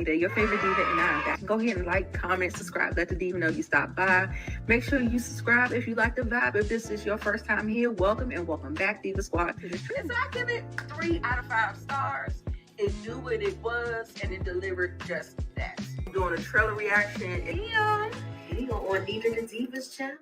NITA, your favorite diva, and I'm back. Go ahead and like, comment, subscribe. Let the diva know you stopped by. Make sure you subscribe if you like the vibe. If this is your first time here, welcome and welcome back, Diva Squad. So I give it 3 out of 5 stars. It knew what it was, and it delivered just that. I'm doing a trailer reaction. Leon on Diva the Divas channel.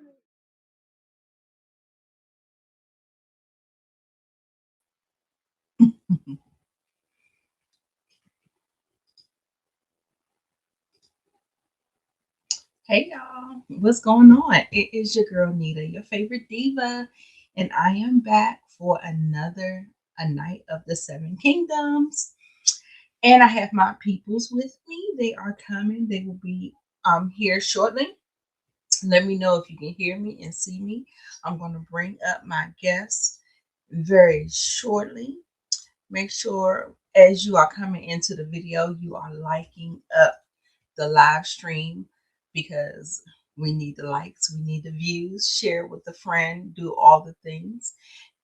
Hey y'all, what's going on? It is your girl Nita, your favorite diva, and I am back for another A Night of the Seven Kingdoms. And I have my peoples with me. They are coming. They will be here shortly. Let me know if you can hear me and see me. I'm going to bring up my guests very shortly. Make sure as you are coming into the video, you are liking up the live stream because we need the likes, we need the views, share with a friend, do all the things.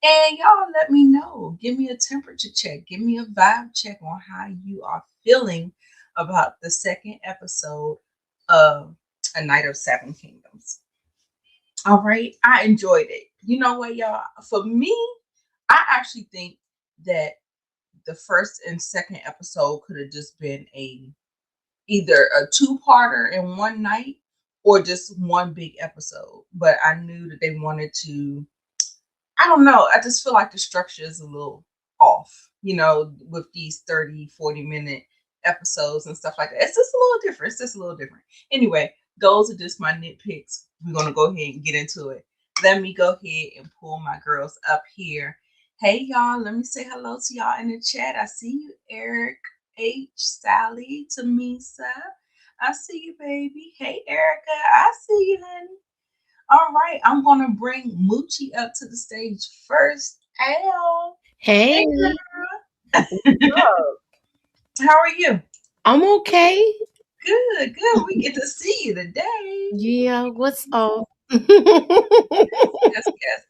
And y'all let me know. Give me a temperature check. Give me a vibe check on how you are feeling about the second episode of A Night of Seven Kingdoms. All right. I enjoyed it. You know what, y'all? For me, I actually think that the first and second episode could have just been either a two-parter in one night or just one big episode. But I knew that they wanted to, I don't know, I just feel like the structure is a little off, with these 30, 40-minute episodes and stuff like that. It's just a little different. It's just a little different. Anyway, those are just my nitpicks. We're going to go ahead and get into it. Let me go ahead and pull my girls up here. Hey, y'all. Let me say hello to y'all in the chat. I see you, Eric, H, Sally, Tamisa. I see you, baby. Hey, Erica. I see you, honey. All right. I'm going to bring Moochie up to the stage first. Al. Hey, girl. How are you? I'm okay. Good, good. We get to see you today. Yeah, what's up? Yes.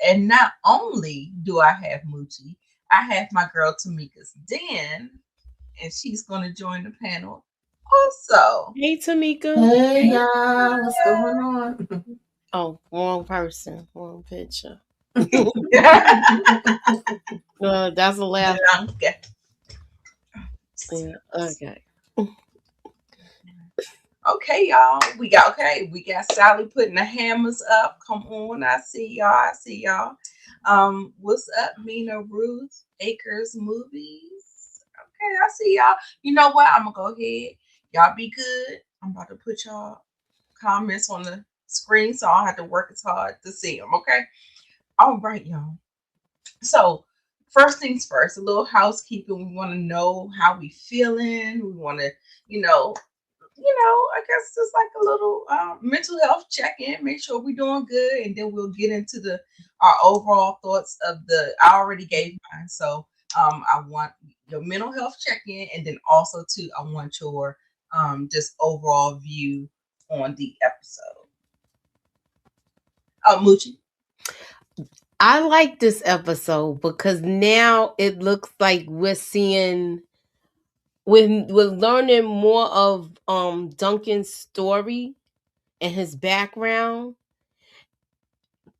And not only do I have Moochie, I have my girl Tamika's Den, and she's going to join the panel also. Hey, Tamika. Hey, y'all. What's going on? Oh, wrong person, wrong picture. That's the last. Okay. Yeah, okay. Okay, y'all. We got Sally putting the hammers up. Come on, I see y'all. What's up, Mina Ruth Acres Movies? Okay, I see y'all. You know what? I'm gonna go ahead. Y'all be good. I'm about to put y'all comments on the screen, so I don't have to work as hard to see them. Okay. All right, y'all. So first things first, a little housekeeping. We want to know how we feeling. We want to, I guess it's like a little mental health check-in. Make sure we're doing good, and then we'll get into our overall thoughts of I already gave mine. So I want your mental health check-in, and then also too, I want your just overall view on the episode. Moochie. I like this episode because now it looks like we're learning more of Duncan's story and his background,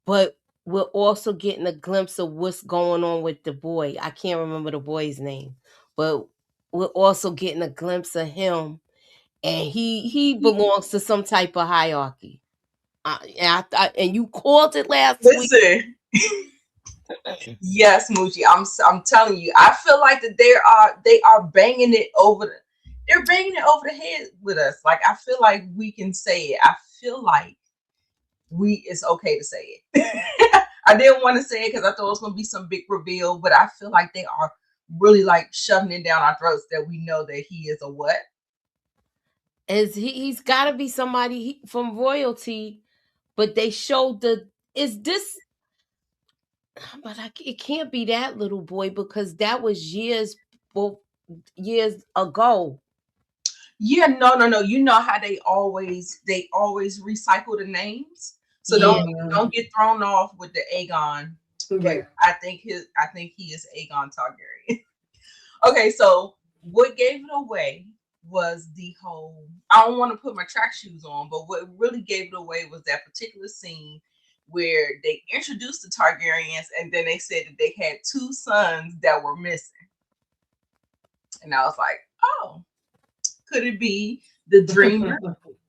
but we're also getting a glimpse of what's going on with the boy. I can't remember the boy's name, but we're also getting a glimpse of him, and he belongs to some type of hierarchy. And you called it last week. Listen. Yes, Moochie. I'm telling you. I feel like that they are banging it over they're banging it over the head with us. Like I feel like we can say it. I feel like it's okay to say it. I didn't want to say it because I thought it was gonna be some big reveal, but I feel like they are really like shoving it down our throats that we know that he is a what? He's got to be somebody from royalty, but they showed is this, but it can't be that little boy because that was years ago. Yeah, no. You know how they always recycle the names, so don't get thrown off with the Aegon. Yeah. I think he is Aegon Targaryen. Okay, so what gave it away was the whole, I don't want to put my track shoes on, but what really gave it away was that particular scene where they introduced the Targaryens and then they said that they had 2 sons that were missing. And I was like, oh, could it be the dreamer?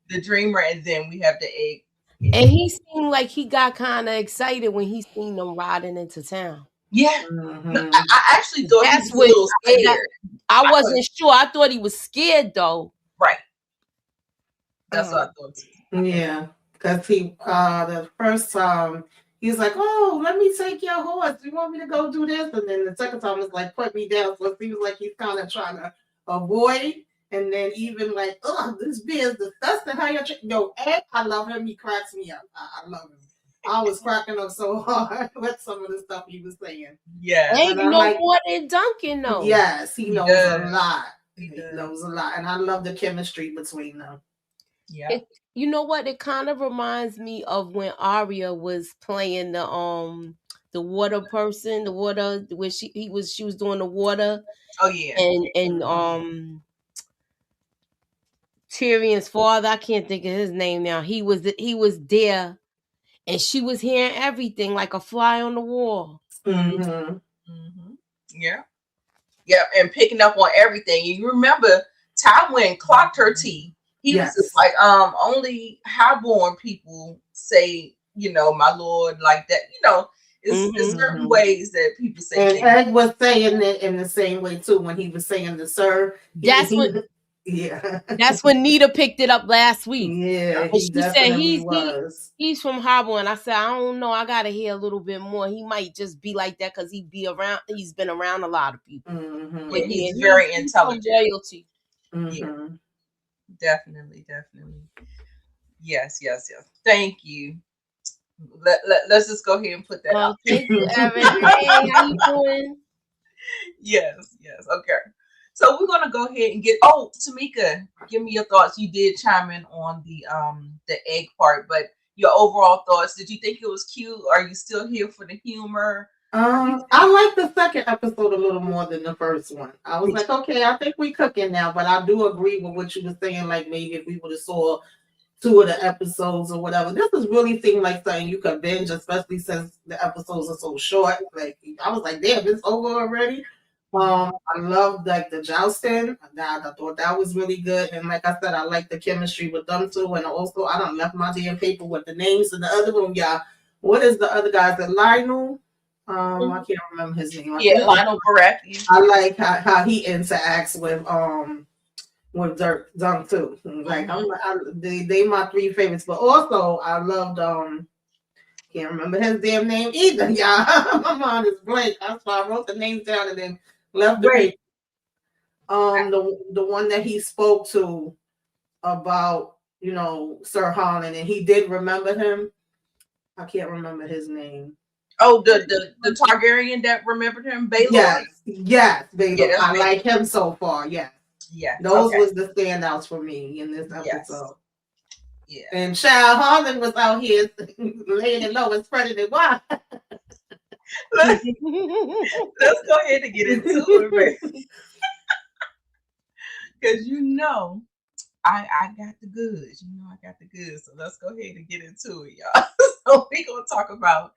The dreamer, and then we have the egg. And he seemed like he got kind of excited when he seen them riding into town. Yeah. No, I actually thought That's he was a little scared. I wasn't sure. I thought he was scared though. Right. That's what I thought too. Yeah. Because he the first time he's like, oh, let me take your horse. You want me to go do this? And then the second time it's like, put me down. So it seems like he's kind of trying to avoid. And then even like, oh, this beer is disgusting. How you yo, Ed, I love him. He cracks me up. I love him. I was cracking up so hard with some of the stuff he was saying. Yeah. And you know more than Duncan knows. Yes, he knows a lot. He knows a lot. And I love the chemistry between them. Yeah. You know what? It kind of reminds me of when Arya was playing the water person, the water where she was doing the water. Oh yeah. And Tyrion's father, I can't think of his name now. He was there, and she was hearing everything like a fly on the wall. Mm-hmm. Mm-hmm. Yeah. Yeah, and picking up on everything. You remember Tywin clocked her tea. He was just like, only highborn people say, you know, my lord, like that. You know, it's certain ways that people say. And Ed was saying it in the same way too when he was saying the sir. That's That's when Nita picked it up last week. Yeah, and she said he's from Harbor, and I said I don't know. I gotta hear a little bit more. He might just be like that because he's been around a lot of people. Mm-hmm. But he's very intelligent. Loyalty. Mm-hmm. Yeah. Definitely. Yes. Thank you. Let's just go ahead and put that out. Thank you, Evan. Hey, how you doing? Yes. Okay. So we're gonna go ahead and get. Oh, Tamika, give me your thoughts. You did chime in on the egg part, but your overall thoughts. Did you think it was cute? Are you still here for the humor? I like the second episode a little more than the first one. I was like, okay, I think we cooking now, but I do agree with what you were saying. Like maybe if we would have saw 2 of the episodes or whatever, this is really seemed like something you could binge, especially since the episodes are so short. Like I was like, damn, it's over already. I loved like the jousting. I thought that was really good, and like I said, I like the chemistry with them too. And also, I done left my damn paper with the names in the other room, y'all. What is the other guy's? The Lionel? I can't remember his name. Lionel Baratheon. I like how he interacts with Dunk too. Like they my 3 favorites, but also I loved can't remember his damn name either, y'all. My mind is blank. That's why I wrote the names down and then left the paper. The one that he spoke to about, you know, Sir Holland, and he did remember him. I can't remember his name. Oh, the Targaryen that remembered him, Baelor. Yes, Baelor. Yeah, I like him so far. Yeah. Those was the standouts for me in this episode. Yeah. And Child Harlan was out here laying it low and spreading it wide. Let's go ahead and get into it, baby. Because you know, I got the goods. You know, I got the goods. So let's go ahead and get into it, y'all. So we're gonna talk about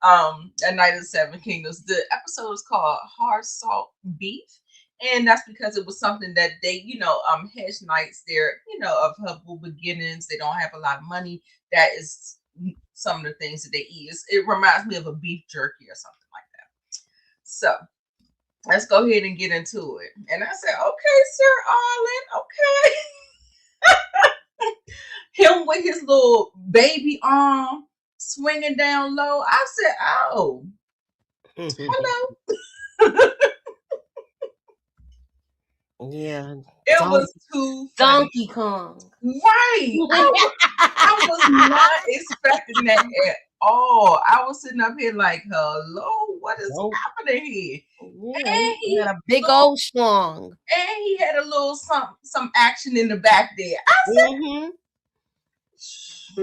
A Night of the Seven Kingdoms. The episode is called Hard Salt Beef. And that's because it was something that they, you know, hedge knights, they're, you know, of humble beginnings. They don't have a lot of money. That is some of the things that they eat. It reminds me of a beef jerky or something like that. So let's go ahead and get into it. And I said, okay, Sir Arlen, okay. Him with his little baby arm swinging down low. I said, oh, hello. Yeah, it was too funny. Donkey Kong, right? I was not expecting that at all. I was sitting up here like, hello, what is happening here? Yeah, and he had a big old schlong, and he had a little some action in the back there. I said,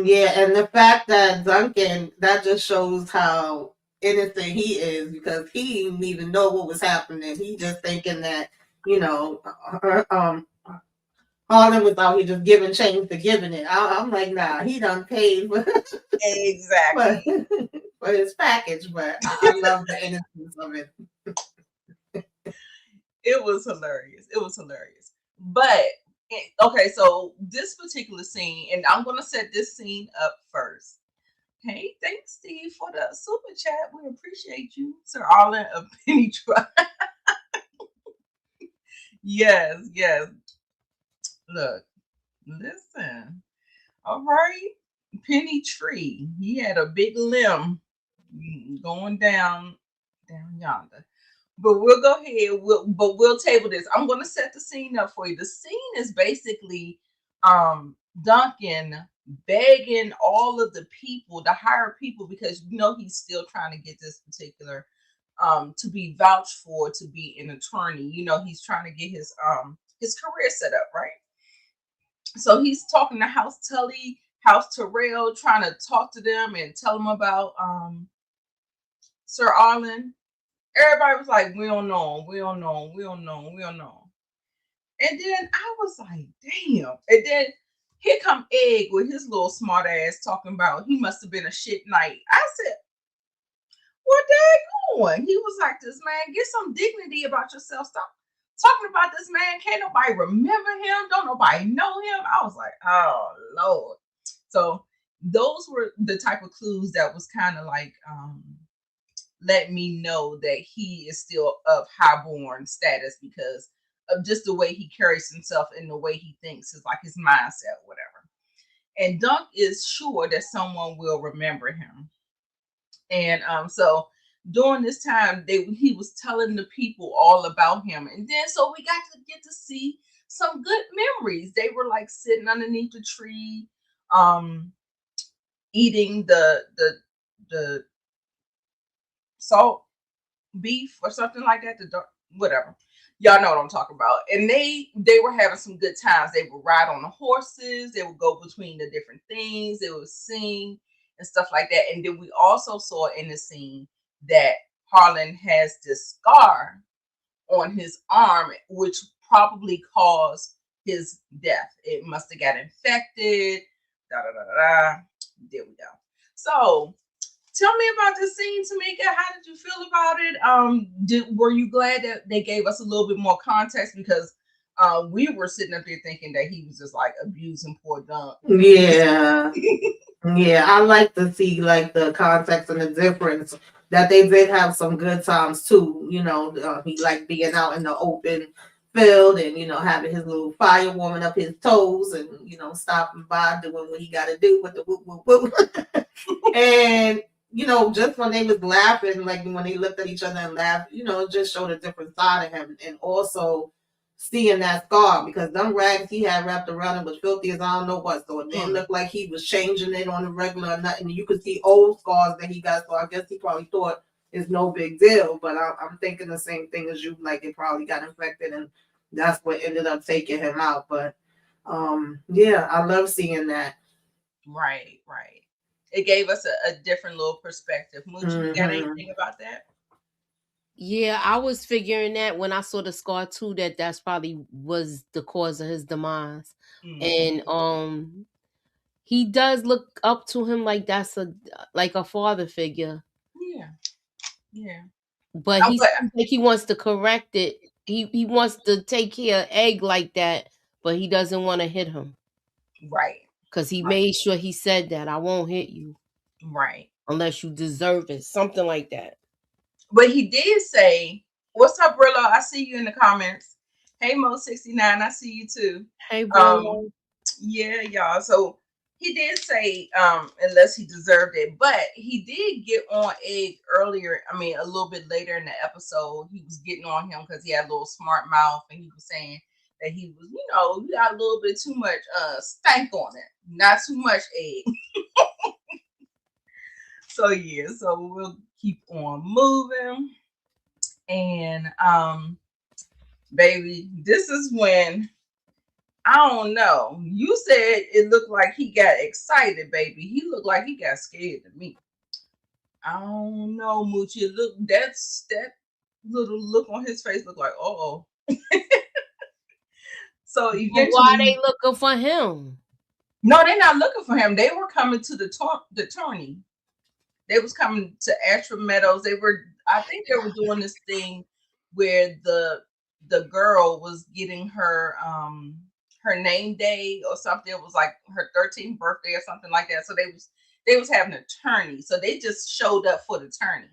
yeah, and the fact that Duncan, that just shows how innocent he is, because he didn't even know what was happening. He just thinking that, you know, Harlan was out here just giving change to giving it. I'm like, nah, he done paid for, Exactly. for his package, but I love the innocence of it. It was hilarious. It was hilarious. But okay, so this particular scene, and I'm gonna set this scene up first. Hey, thanks, Steve, for the super chat. We appreciate you, Sir Arlen of Penny Tribe. Yes, yes. Look, listen. All right, Penny Tree. He had a big limb going down yonder. But we'll go ahead. We'll table this. I'm going to set the scene up for you. The scene is basically Duncan begging all of the people, the higher people, because he's still trying to get this particular to be vouched for to be an attorney. He's trying to get his career set up, right? So he's talking to House Tully, House Terrell, trying to talk to them and tell them about Sir Arlen. Everybody was like, we don't know. And then I was like, damn. And then here come Egg with his little smart ass talking about he must have been a shit night. I said, what they going? He was like, this man, get some dignity about yourself. Stop talking about this man. Can't nobody remember him. Don't nobody know him. I was like, oh, Lord. So those were the type of clues that was kind of like, let me know that he is still of highborn status because of just the way he carries himself and the way he thinks is like his mindset, whatever. And Dunk is sure that someone will remember him. And so during this time, he was telling the people all about him. And then so we got to get to see some good memories. They were like sitting underneath the tree, eating the salt beef or something like that, whatever. Y'all know what I'm talking about. And they were having some good times. They would ride on the horses. They would go between the different things. They would sing and stuff like that. And then we also saw in the scene that Harlan has this scar on his arm, which probably caused his death. It must have got infected. There we go. So tell me about this scene, Tamika. How did you feel about it? Were you glad that they gave us a little bit more context? Because we were sitting up there thinking that he was just like abusing poor Dunk. Yeah. Yeah, I like to see like the context and the difference that they did have some good times too. He liked being out in the open field and having his little fire warming up his toes and stopping by doing what he got to do with the whoop whoop whoop. And just when they was laughing, like when they looked at each other and laughed, it just showed a different side of him. And also seeing that scar, because them rags he had wrapped around him was filthy as I don't know what. So it didn't look like he was changing it on the regular or nothing. You could see old scars that he got. So I guess he probably thought it's no big deal. But I'm thinking the same thing as you. Like it probably got infected and that's what ended up taking him out. But yeah, I love seeing that. Right. It gave us a different little perspective. Mooch, you got anything about that? Yeah, I was figuring that when I saw the scar too, that's probably was the cause of his demise. And he does look up to him like that's a father figure. Yeah. But he seems like he wants to correct it. He wants to take care of Egg like that, but he doesn't want to hit him. Right. Because he made sure he said that I won't hit you. Right. Unless you deserve it. Something like that. But he did say, what's up, Brillo? I see you in the comments. Hey, Mo69, I see you too. Hey, Brillo. Yeah, y'all. So he did say, unless he deserved it, but he did get on Egg earlier. I mean, a little bit later in the episode, he was getting on him because he had a little smart mouth and he was saying that he was, you got a little bit too much stank on it. Not too much Egg. So yeah, so we'll keep on moving. And baby, this is when I don't know. You said it looked like he got excited, baby. He looked like he got scared to me. I don't know, Moochie. Look, that little look on his face looked like, oh. So But why they eventually, looking for him? no, they're not looking for him. They were coming to the tourney. They was coming to Ashford Meadows. I think they were doing this thing where the girl was getting her name day or something. It was like her 13th birthday or something like that. So they was having a tourney. So they just showed up for the tourney.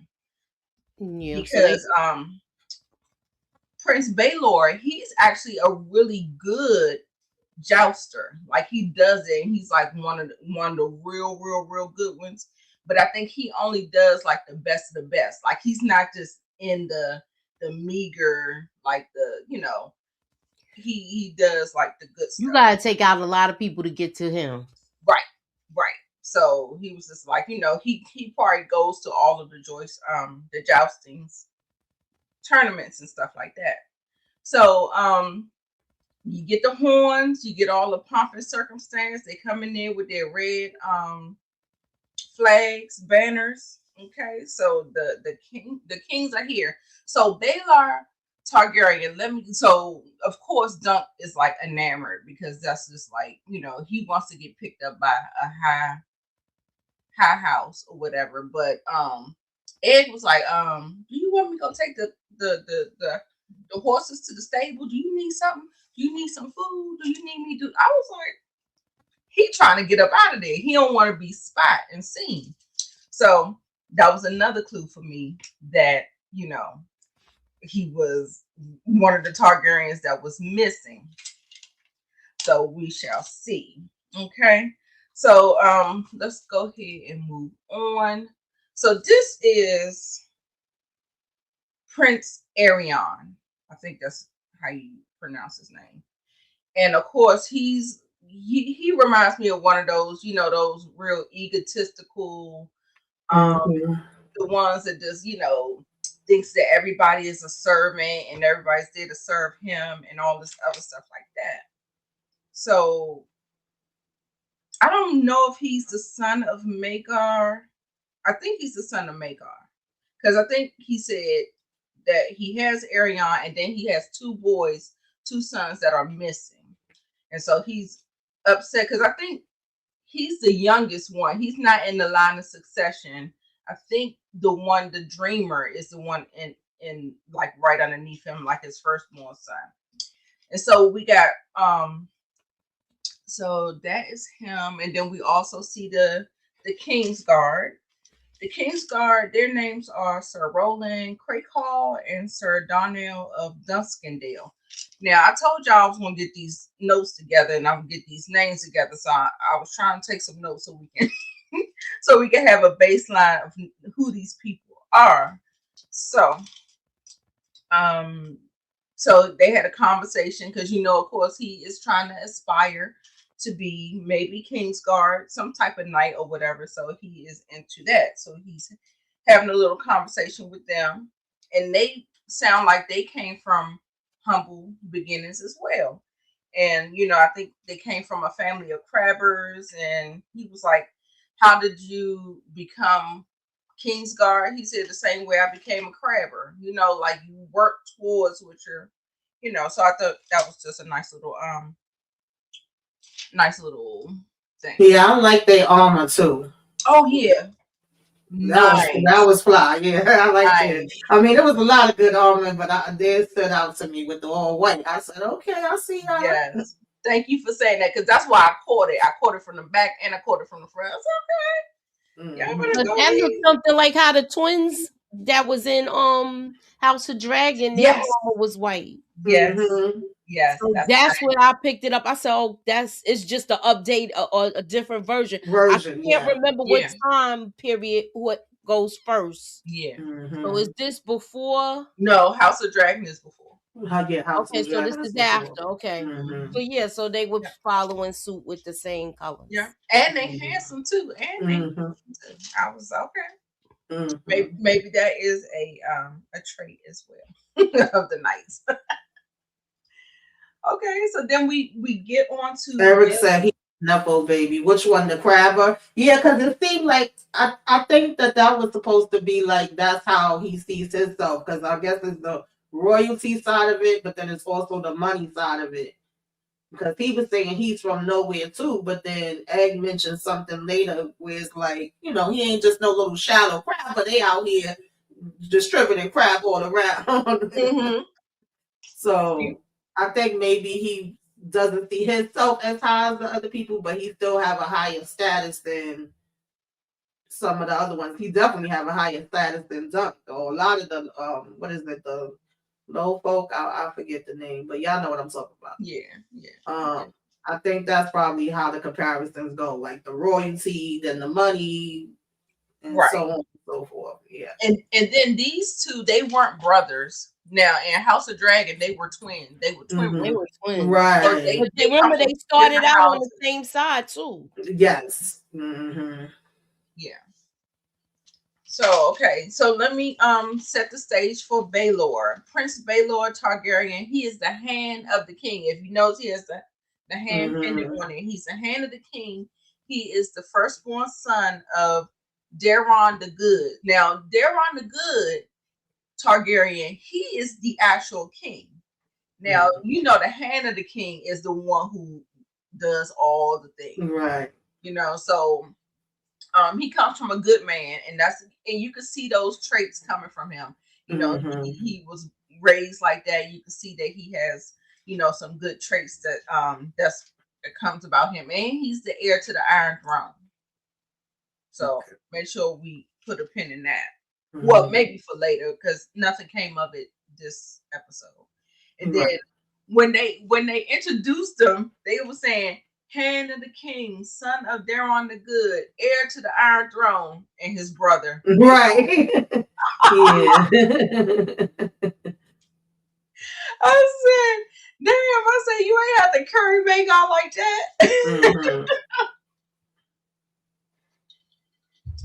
Yeah, Because Prince Baylor, he's actually a really good jouster. Like he does it, and he's like one of the real good ones. But I think he only does like the best of the best. Like he's not just in the meager, like he does like the good stuff. you gotta take out a lot of people to get to him. Right. So he was just like, he probably goes to all of the the joustings tournaments and stuff like that. So you get the horns, you get all the pomp and circumstance. They come in there with their red flags, banners. Okay, so the kings are here. So Baylor Targaryen, so of course Dunk is like enamored because that's just like, he wants to get picked up by a high house or whatever. But Ed was like, do you want me to go take the horses to the stable? Do you need something? Do you need some food? Do you need me to? I was like, he trying to get up out of there. He don't want to be spot and seen. So that was another clue for me that, he was one of the Targaryens that was missing. So we shall see. Okay. So let's go ahead and move on. So this is Prince Arion. I think that's how you pronounce his name. And of course, he reminds me of one of those, those real egotistical, the ones that just, thinks that everybody is a servant and everybody's there to serve him and all this other stuff like that. So I don't know if he's the son of Magar. I think he's the son of Magar because I think he said that he has Arion and then he has two sons that are missing. And so he's upset because I think he's the youngest one. He's not in the line of succession. I think the dreamer is the one in like right underneath him, like his firstborn son. And so we got so that is him. And then we also see the King's Guard. The King's Guard, their names are Sir Roland Craighall and Sir Donnell of Duskendale. Now, I told y'all I was going to get these notes together and I would get these names together. So I was trying to take some notes so we can so we can have a baseline of who these people are. So, so they had a conversation because, of course, he is trying to aspire to be maybe Kingsguard, some type of knight or whatever. So he is into that. So he's having a little conversation with them. And they sound like they came from humble beginnings as well. And, I think they came from a family of crabbers. And he was like, how did you become Kingsguard? He said the same way I became a crabber. Like you work towards what you're, so I thought that was just a nice little thing. Yeah, I like their armor too. Oh yeah. That was fly. Yeah, I like it. I mean, there was a lot of good armor, but they stood out to me with the all white. I said, okay, I see how. Yes. Thank you for saying that, because that's why I caught it. I caught it from the back and I caught it from the front. I was okay. But that looks something like how the twins that was in House of Dragon, their armor was white. Yes. Yes. So that's where I picked it up. I said, oh, it's just an update or a different version. I can't remember what time period what goes first. Yeah. So is this before? No, House of Dragon is before. Okay, so this is after. Okay. So yeah, so they were following suit with the same colors. Yeah. And they handsome too. And they I was okay. Maybe that is a trait as well of the knights. Okay, so then we get on to Eric said he Nepo baby. Which one, the crabber? Yeah, because it seemed like I think that was supposed to be like that's how he sees himself. Because I guess it's the royalty side of it, but then it's also the money side of it. because he was saying he's from nowhere too, but then Egg mentioned something later where it's like, he ain't just no little shallow crab, but they out here distributing crab all around. Mm-hmm. So I think maybe he doesn't see himself as high as the other people, but he still have a higher status than some of the other ones. He definitely have a higher status than Dunk, though. A lot of the what is it, the low folk, I forget the name, but y'all know what I'm talking about. Yeah. I think that's probably how the comparisons go, like the royalty, then the money, and so on and so forth. Yeah. And then these two, they weren't brothers. Now in House of Dragon, they were twins. They were twin They brothers. were twins. Right. So they Remember, they started out on the same side too. Yes. Yeah. So okay, so let me set the stage for Baelor. Prince Baelor Targaryen. He is the hand of the king. If you notice, he has the hand pendant on it. He's the hand of the king. He is the firstborn son of Daeron the Good. Now, Daeron the Good Targaryen, he is the actual king. Now, the hand of the king is the one who does all the things. Right. So he comes from a good man, and you can see those traits coming from him. He was raised like that. You can see that he has, some good traits that comes about him, and he's the heir to the Iron Throne. So make sure we put a pin in that. Well, maybe for later, because nothing came of it this episode. And then when they introduced him, they were saying, hand of the king, son of Daeron the Good, heir to the Iron Throne, and his brother. Right. Yeah. I said, damn, I said, you ain't have to curry Magon like that.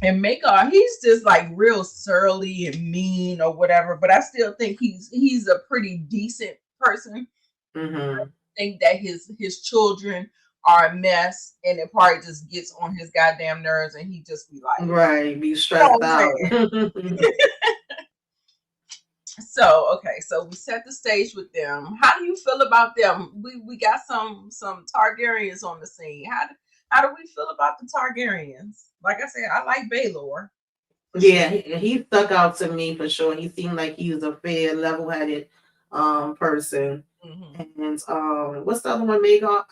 And Magon, he's just like real surly and mean or whatever, but I still think he's a pretty decent person. I think that his children are a mess, and it probably just gets on his goddamn nerves, and he just be like, be stressed out. So we set the stage with them. How do you feel about them? We got some Targaryens on the scene. How do we feel about the Targaryens? Like I said, I like Baelor. Yeah, he stuck out to me for sure. He seemed like he was a fair, level-headed person. And what's the other one, Magon?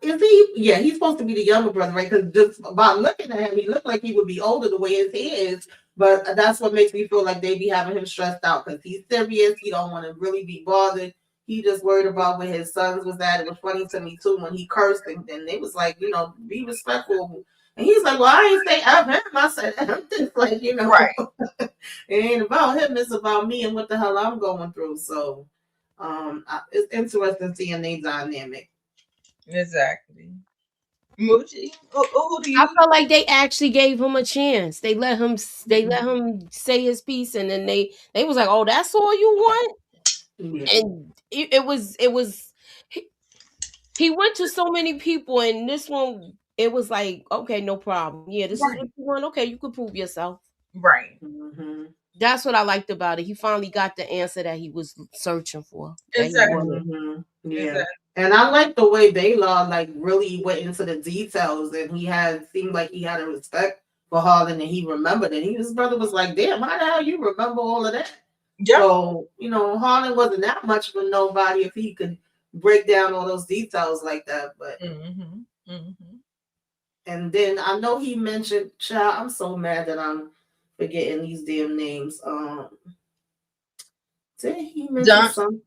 Is he? Yeah, he's supposed to be the younger brother, right? Because just by looking at him, he looked like he would be older the way his hair is. But that's what makes me feel like they be having him stressed out, because he's serious. He don't want to really be bothered. He just worried about where his sons was at. It was funny to me too when he cursed, and they was like, be respectful. And he's like, well, I ain't say F him. I said, I'm just like, right. It ain't about him. It's about me and what the hell I'm going through. So, it's interesting seeing their dynamic. Exactly. Moochie, who do you? I felt like they actually gave him a chance. They let him say his piece, and then they was like, "Oh, that's all you want." And it was he went to so many people, and this one it was like, okay, no problem. Yeah, this is what you want. Okay, you can prove yourself. Right. That's what I liked about it. He finally got the answer that he was searching for. Exactly. Yeah. Exactly. And I like the way Baelor like really went into the details, and seemed like he had a respect for Harlan, and he remembered it. His brother was like, damn, how the hell you remember all of that? Yeah. So, Harlan wasn't that much of a nobody if he could break down all those details like that. But and then I know he mentioned, child, I'm so mad that I'm forgetting these damn names. Did he mention something?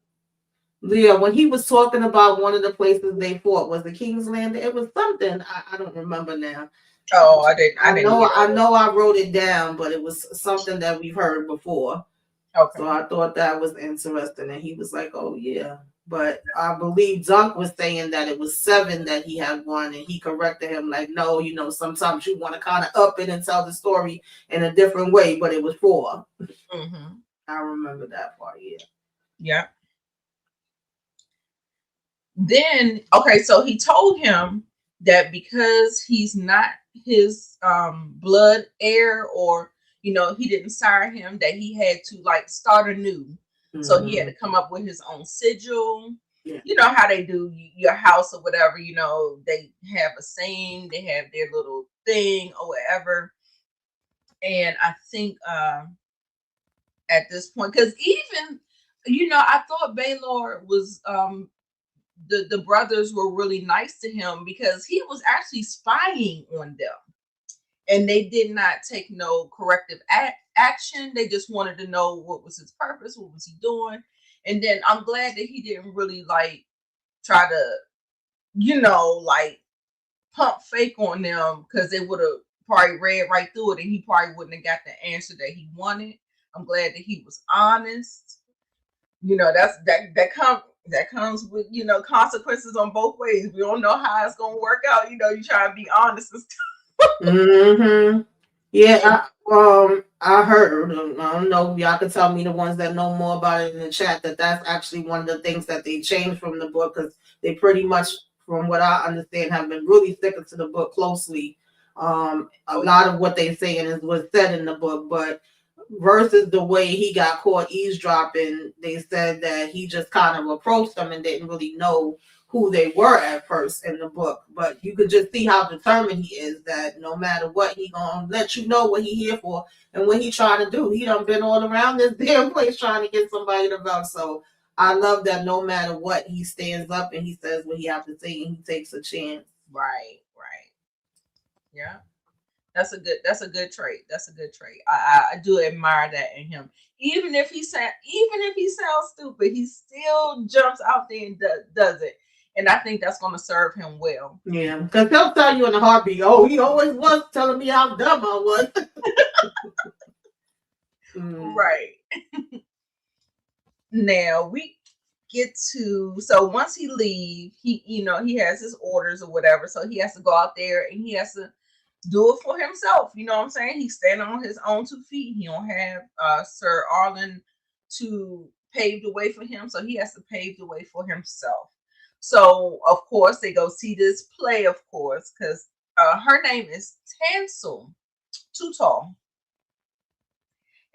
Yeah, when he was talking about one of the places they fought, was the King's Landing? It was something I don't remember now. Oh, I didn't. I know I wrote it down, but it was something that we've heard before. Okay. So I thought that was interesting, and he was like, "Oh yeah," but I believe Dunk was saying that it was 7 that he had won, and he corrected him like, "No, sometimes you want to kind of up it and tell the story in a different way, but it was 4." I remember that part. Yeah. Yeah. Then, okay, so he told him that because he's not his blood heir, or he didn't sire him, that he had to like start anew. So he had to come up with his own sigil. you know how they do your house or whatever, you know, they have a scene, they have their little thing or whatever. And I think at this point, because even, you know, I thought Baylor was the brothers were really nice to him because he was actually spying on them. And they did not take no corrective action. They just wanted to know what was his purpose, what was he doing. And then I'm glad that he didn't really like try to, you know, like pump fake on them, because they would have probably read right through it and he probably wouldn't have got the answer that he wanted. I'm glad that he was honest. You know, that comes with, you know, consequences on both ways. We don't know how it's gonna work out. You know, you try to be honest and stuff. Mm-hmm. Yeah, I heard. I don't know if y'all can tell me, the ones that know more about it in the chat, that that's actually one of the things that they changed from the book, because they pretty much, from what I understand, have been really sticking to the book closely. A lot of what they saying was said in the book, but versus the way he got caught eavesdropping, they said that he just kind of approached them and didn't really know who they were at first in the book. But you could just see how determined he is, that no matter what, he gonna let you know what he here for and what he trying to do. He done been all around this damn place trying to get somebody to vote. So I love that no matter what, he stands up and he says what he have to say and he takes a chance. Right. Yeah. That's a good trait. That's a good trait. I do admire that in him. Even if he sounds stupid, he still jumps out there and does it. And I think that's going to serve him well. Yeah, because they'll tell you in a heartbeat, oh, he always was telling me how dumb I was. Right. Now we get to, so once he leave, he, you know, he has his orders or whatever, so he has to go out there and he has to do it for himself. You know what I'm saying? He's standing on his own 2 feet. He don't have Sir Arlen to pave the way for him, so he has to pave the way for himself. So of course they go see this play, of course, because her name is Tansel Too-Tall.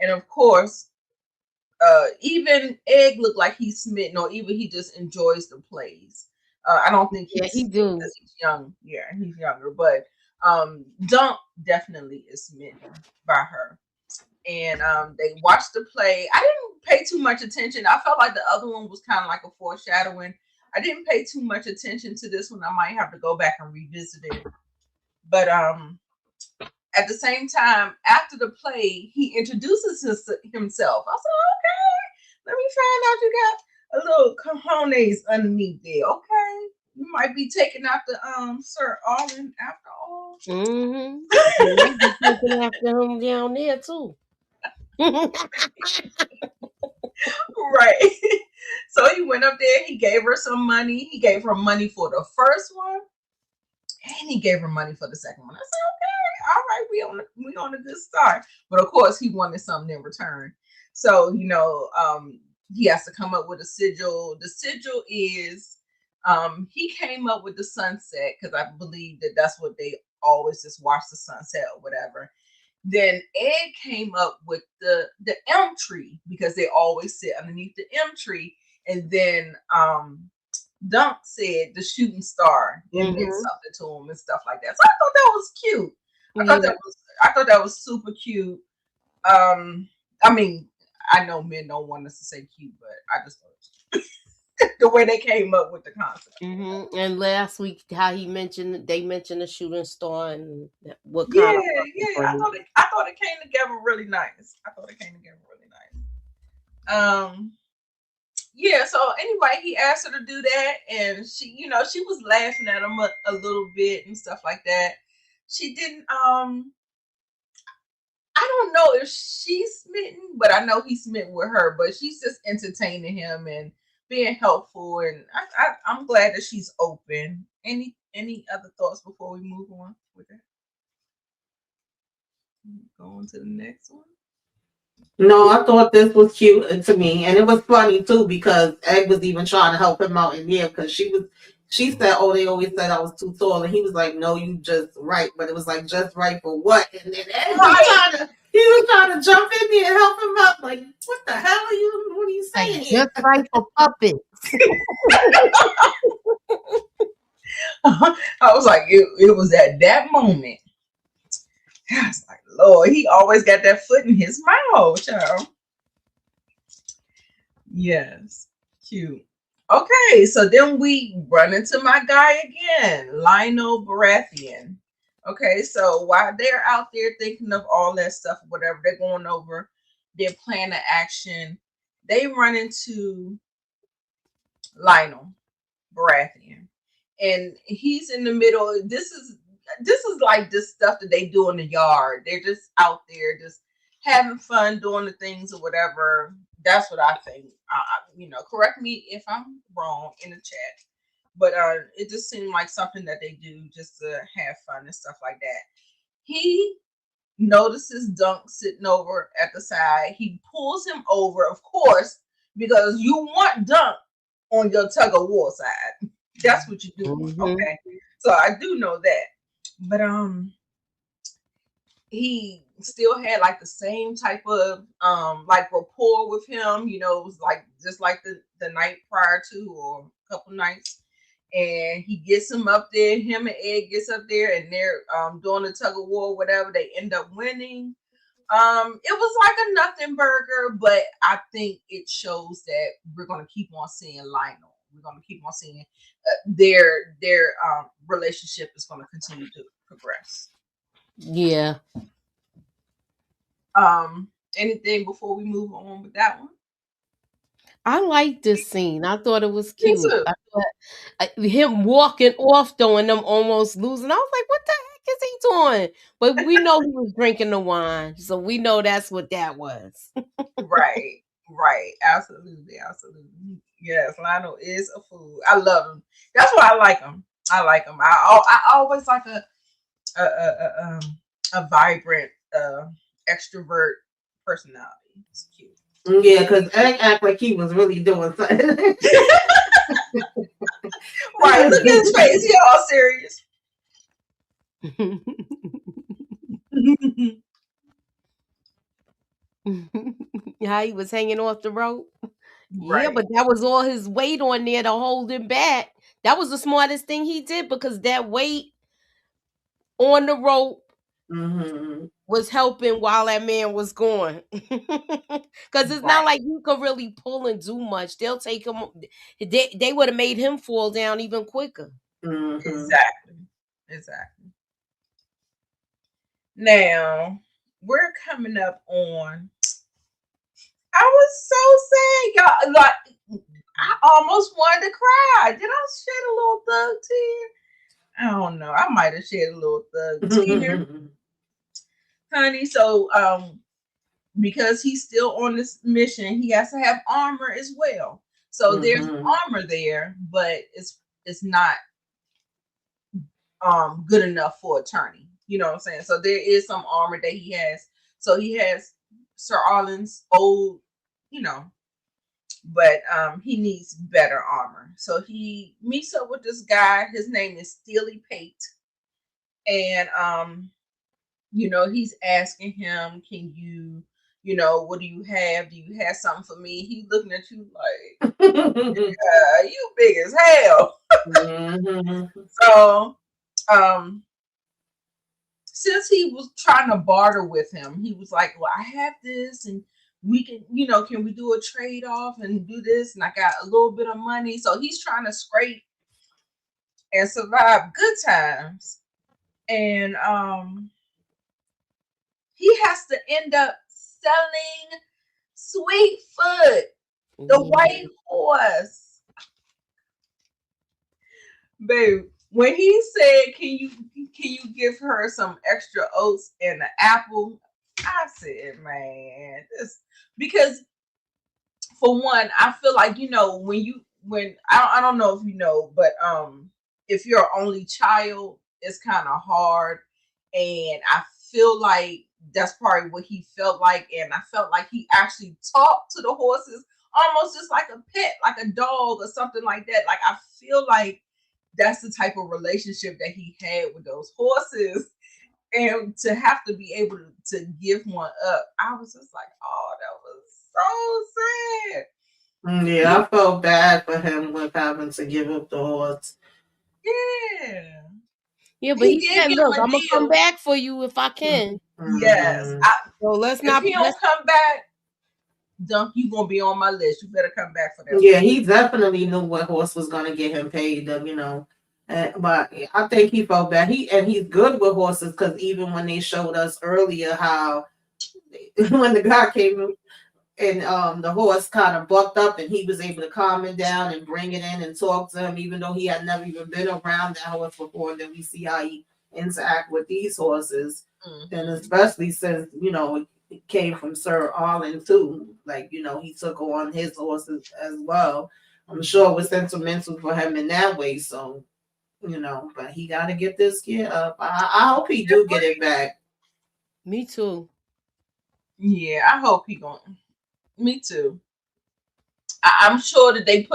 And of course, even Egg looked like he's smitten, or even he just enjoys the plays. I don't think he do, because he's young. Yeah, he's younger, but Dunk definitely is smitten by her. And they watched the play. I didn't pay too much attention. I felt like the other one was kind of like a foreshadowing. I didn't pay too much attention to this one. I might have to go back and revisit it. But at the same time, after the play, he introduces himself. I said, okay, let me find out you got a little cojones underneath there. Okay, you might be taking after Sir Arlen after all. Mm-hmm. Taking after him down there too. Right. So he went up there, he gave her some money. He gave her money for the first one, and he gave her money for the second one. I said, okay, all right, we on a good start. But of course, he wanted something in return. So, you know, he has to come up with a sigil. The sigil is, he came up with the sunset, because I believe that that's what they always just watch, the sunset or whatever. Then Ed came up with the elm tree, because they always sit underneath the elm tree. And then Dunk said the shooting star, and meant something to him and stuff like that. So I thought that was cute. I thought that was super cute. I mean, I know men don't want us to say cute, but I just thought it was cute. The way they came up with the concept. And last week, how they mentioned the shooting star and what kind of. Yeah. I thought it came together really nice. Yeah, so anyway, he asked her to do that, and she, you know, she was laughing at him a little bit and stuff like that. She didn't, I don't know if she's smitten, but I know he's smitten with her, but she's just entertaining him and being helpful, and I'm glad that she's open. Any other thoughts before we move on with that? Go on to the next one. No, I thought this was cute to me, and it was funny too, because Egg was even trying to help him out in here, because she said, oh, they always said I was too tall, and he was like, no, you just right, but it was like, just right for what? And then Egg he was trying to jump in there and help him out, like, what the hell are you saying? Just right for puppets. I was like, it was at that moment. I was like, Lord, he always got that foot in his mouth, child. Yes, cute. Okay, so then we run into my guy again, Lionel Baratheon. Okay, so while they're out there thinking of all that stuff, whatever they're going over, their plan of action, they run into Lionel Baratheon, and he's in the middle. This is like this stuff that they do in the yard. They're just out there, just having fun, doing the things or whatever. That's what I think. Correct me if I'm wrong in the chat, but it just seemed like something that they do just to have fun and stuff like that. He notices Dunk sitting over at the side. He pulls him over, of course, because you want Dunk on your tug of war side. That's what you do. Mm-hmm. Okay. So I do know that. But he still had like the same type of like rapport with him, it was like just like the night prior to, or a couple nights. And he gets him up there, him and Ed gets up there, and they're doing the tug of war, whatever. They end up winning. It was like a nothing burger, but I think it shows that we're gonna keep on seeing Lionel. We're gonna keep on seeing their relationship is gonna continue to progress. Yeah. Anything before we move on with that one? I like this scene. I thought it was Me cute. too. I thought him walking off though and them almost losing. I was like, what the heck is he doing? But we know he was drinking the wine, so we know that's what that was. Right. Absolutely. Yes, Lionel is a fool. I love him. That's why I like him. I always like a vibrant extrovert personality. It's cute. Yeah, because act like he was really doing something. Right, look at his face. He all serious. How he was hanging off the rope. Yeah, Right. but that was all his weight on there to hold him back. That was the smartest thing he did, because that weight on the rope Mm-hmm. was helping while that man was going. Because it's not Right. like you could really pull and do much. They'll take him. They would have made him fall down even quicker. Mm-hmm. Exactly. Now we're coming up on. I was so sad, y'all. Like, I almost wanted to cry. Did I shed a little thug tear? I don't know. I might have shed a little thug tear, honey. So, because he's still on this mission, he has to have armor as well. So there's armor there, but it's not good enough for a tourney. You know what I'm saying? So there is some armor that he has. So he has Sir Arlen's old, but he needs better armor. So he meets up with this guy. His name is Steely Pate. And he's asking him, can you, what do you have? Do you have something for me? He's looking at you like, you big as hell. So since he was trying to barter with him, he was like, well, I have this, and we can, can we do a trade off and do this? And I got a little bit of money. So he's trying to scrape and survive good times. And he has to end up selling Sweetfoot, the white horse. Babe, when he said, can you give her some extra oats and an apple? I said, man, this, because for one, I feel like, when I don't know if you know, but if you're an only child, it's kind of hard. And I feel like that's probably what he felt like. And I felt like he actually talked to the horses almost just like a pet, like a dog or something like that. Like, I feel like that's the type of relationship that he had with those horses. And to have to be able to give one up, I was just like, oh, that was so sad. Yeah, I felt bad for him with having to give up the horse. Yeah. Yeah, but He he did said, give "Look, him a I'm gonna come deal. back for you if I can." Yes. Mm-hmm. So let's If not. he don't come back, Dunk, you gonna be on my list. You better come back for that Yeah, horse. he definitely knew what horse was gonna get him paid. But I think he felt bad. He's good with horses because even when they showed us earlier how when the guy came and the horse kind of bucked up and he was able to calm it down and bring it in and talk to him, even though he had never even been around that horse before. And then we see how he interact with these horses, and especially since it came from Sir Arlen too. Like he took on his horses as well. I'm sure it was sentimental for him in that way. So but he got to get this gear up. I hope he do get it back. Me too. Yeah, I hope he going. Me too. I'm sure that they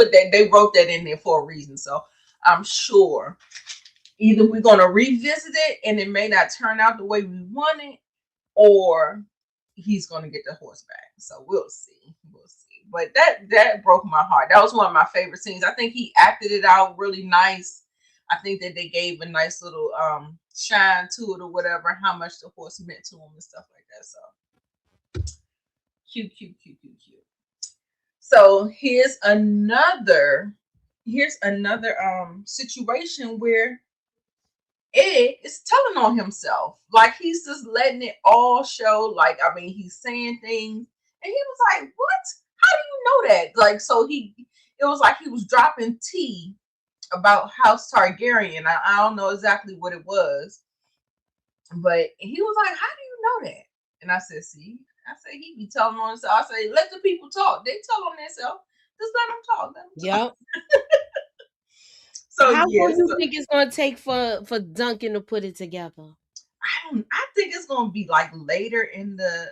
wrote that in there for a reason. So I'm sure either we're gonna revisit it and it may not turn out the way we want it, or he's gonna get the horse back. So we'll see. We'll see. But that broke my heart. That was one of my favorite scenes. I think he acted it out really nice. I think that they gave a nice little shine to it or whatever, how much the horse meant to him and stuff like that. So cute, cute, cute, cute, cute. So here's another situation where Ed is telling on himself. Like he's just letting it all show. Like, I mean, he's saying things. And he was like, what? How do you know that? Like, so it was like he was dropping tea about House Targaryen. I don't know exactly what it was. But he was like, how do you know that? And I said, see, I said, he be telling on himself. I say, let the people talk. They tell on themselves. Just let them talk. Let them talk. Yep. So, How long yes. you think it's gonna take for Duncan to put it together? I think it's gonna be like later in the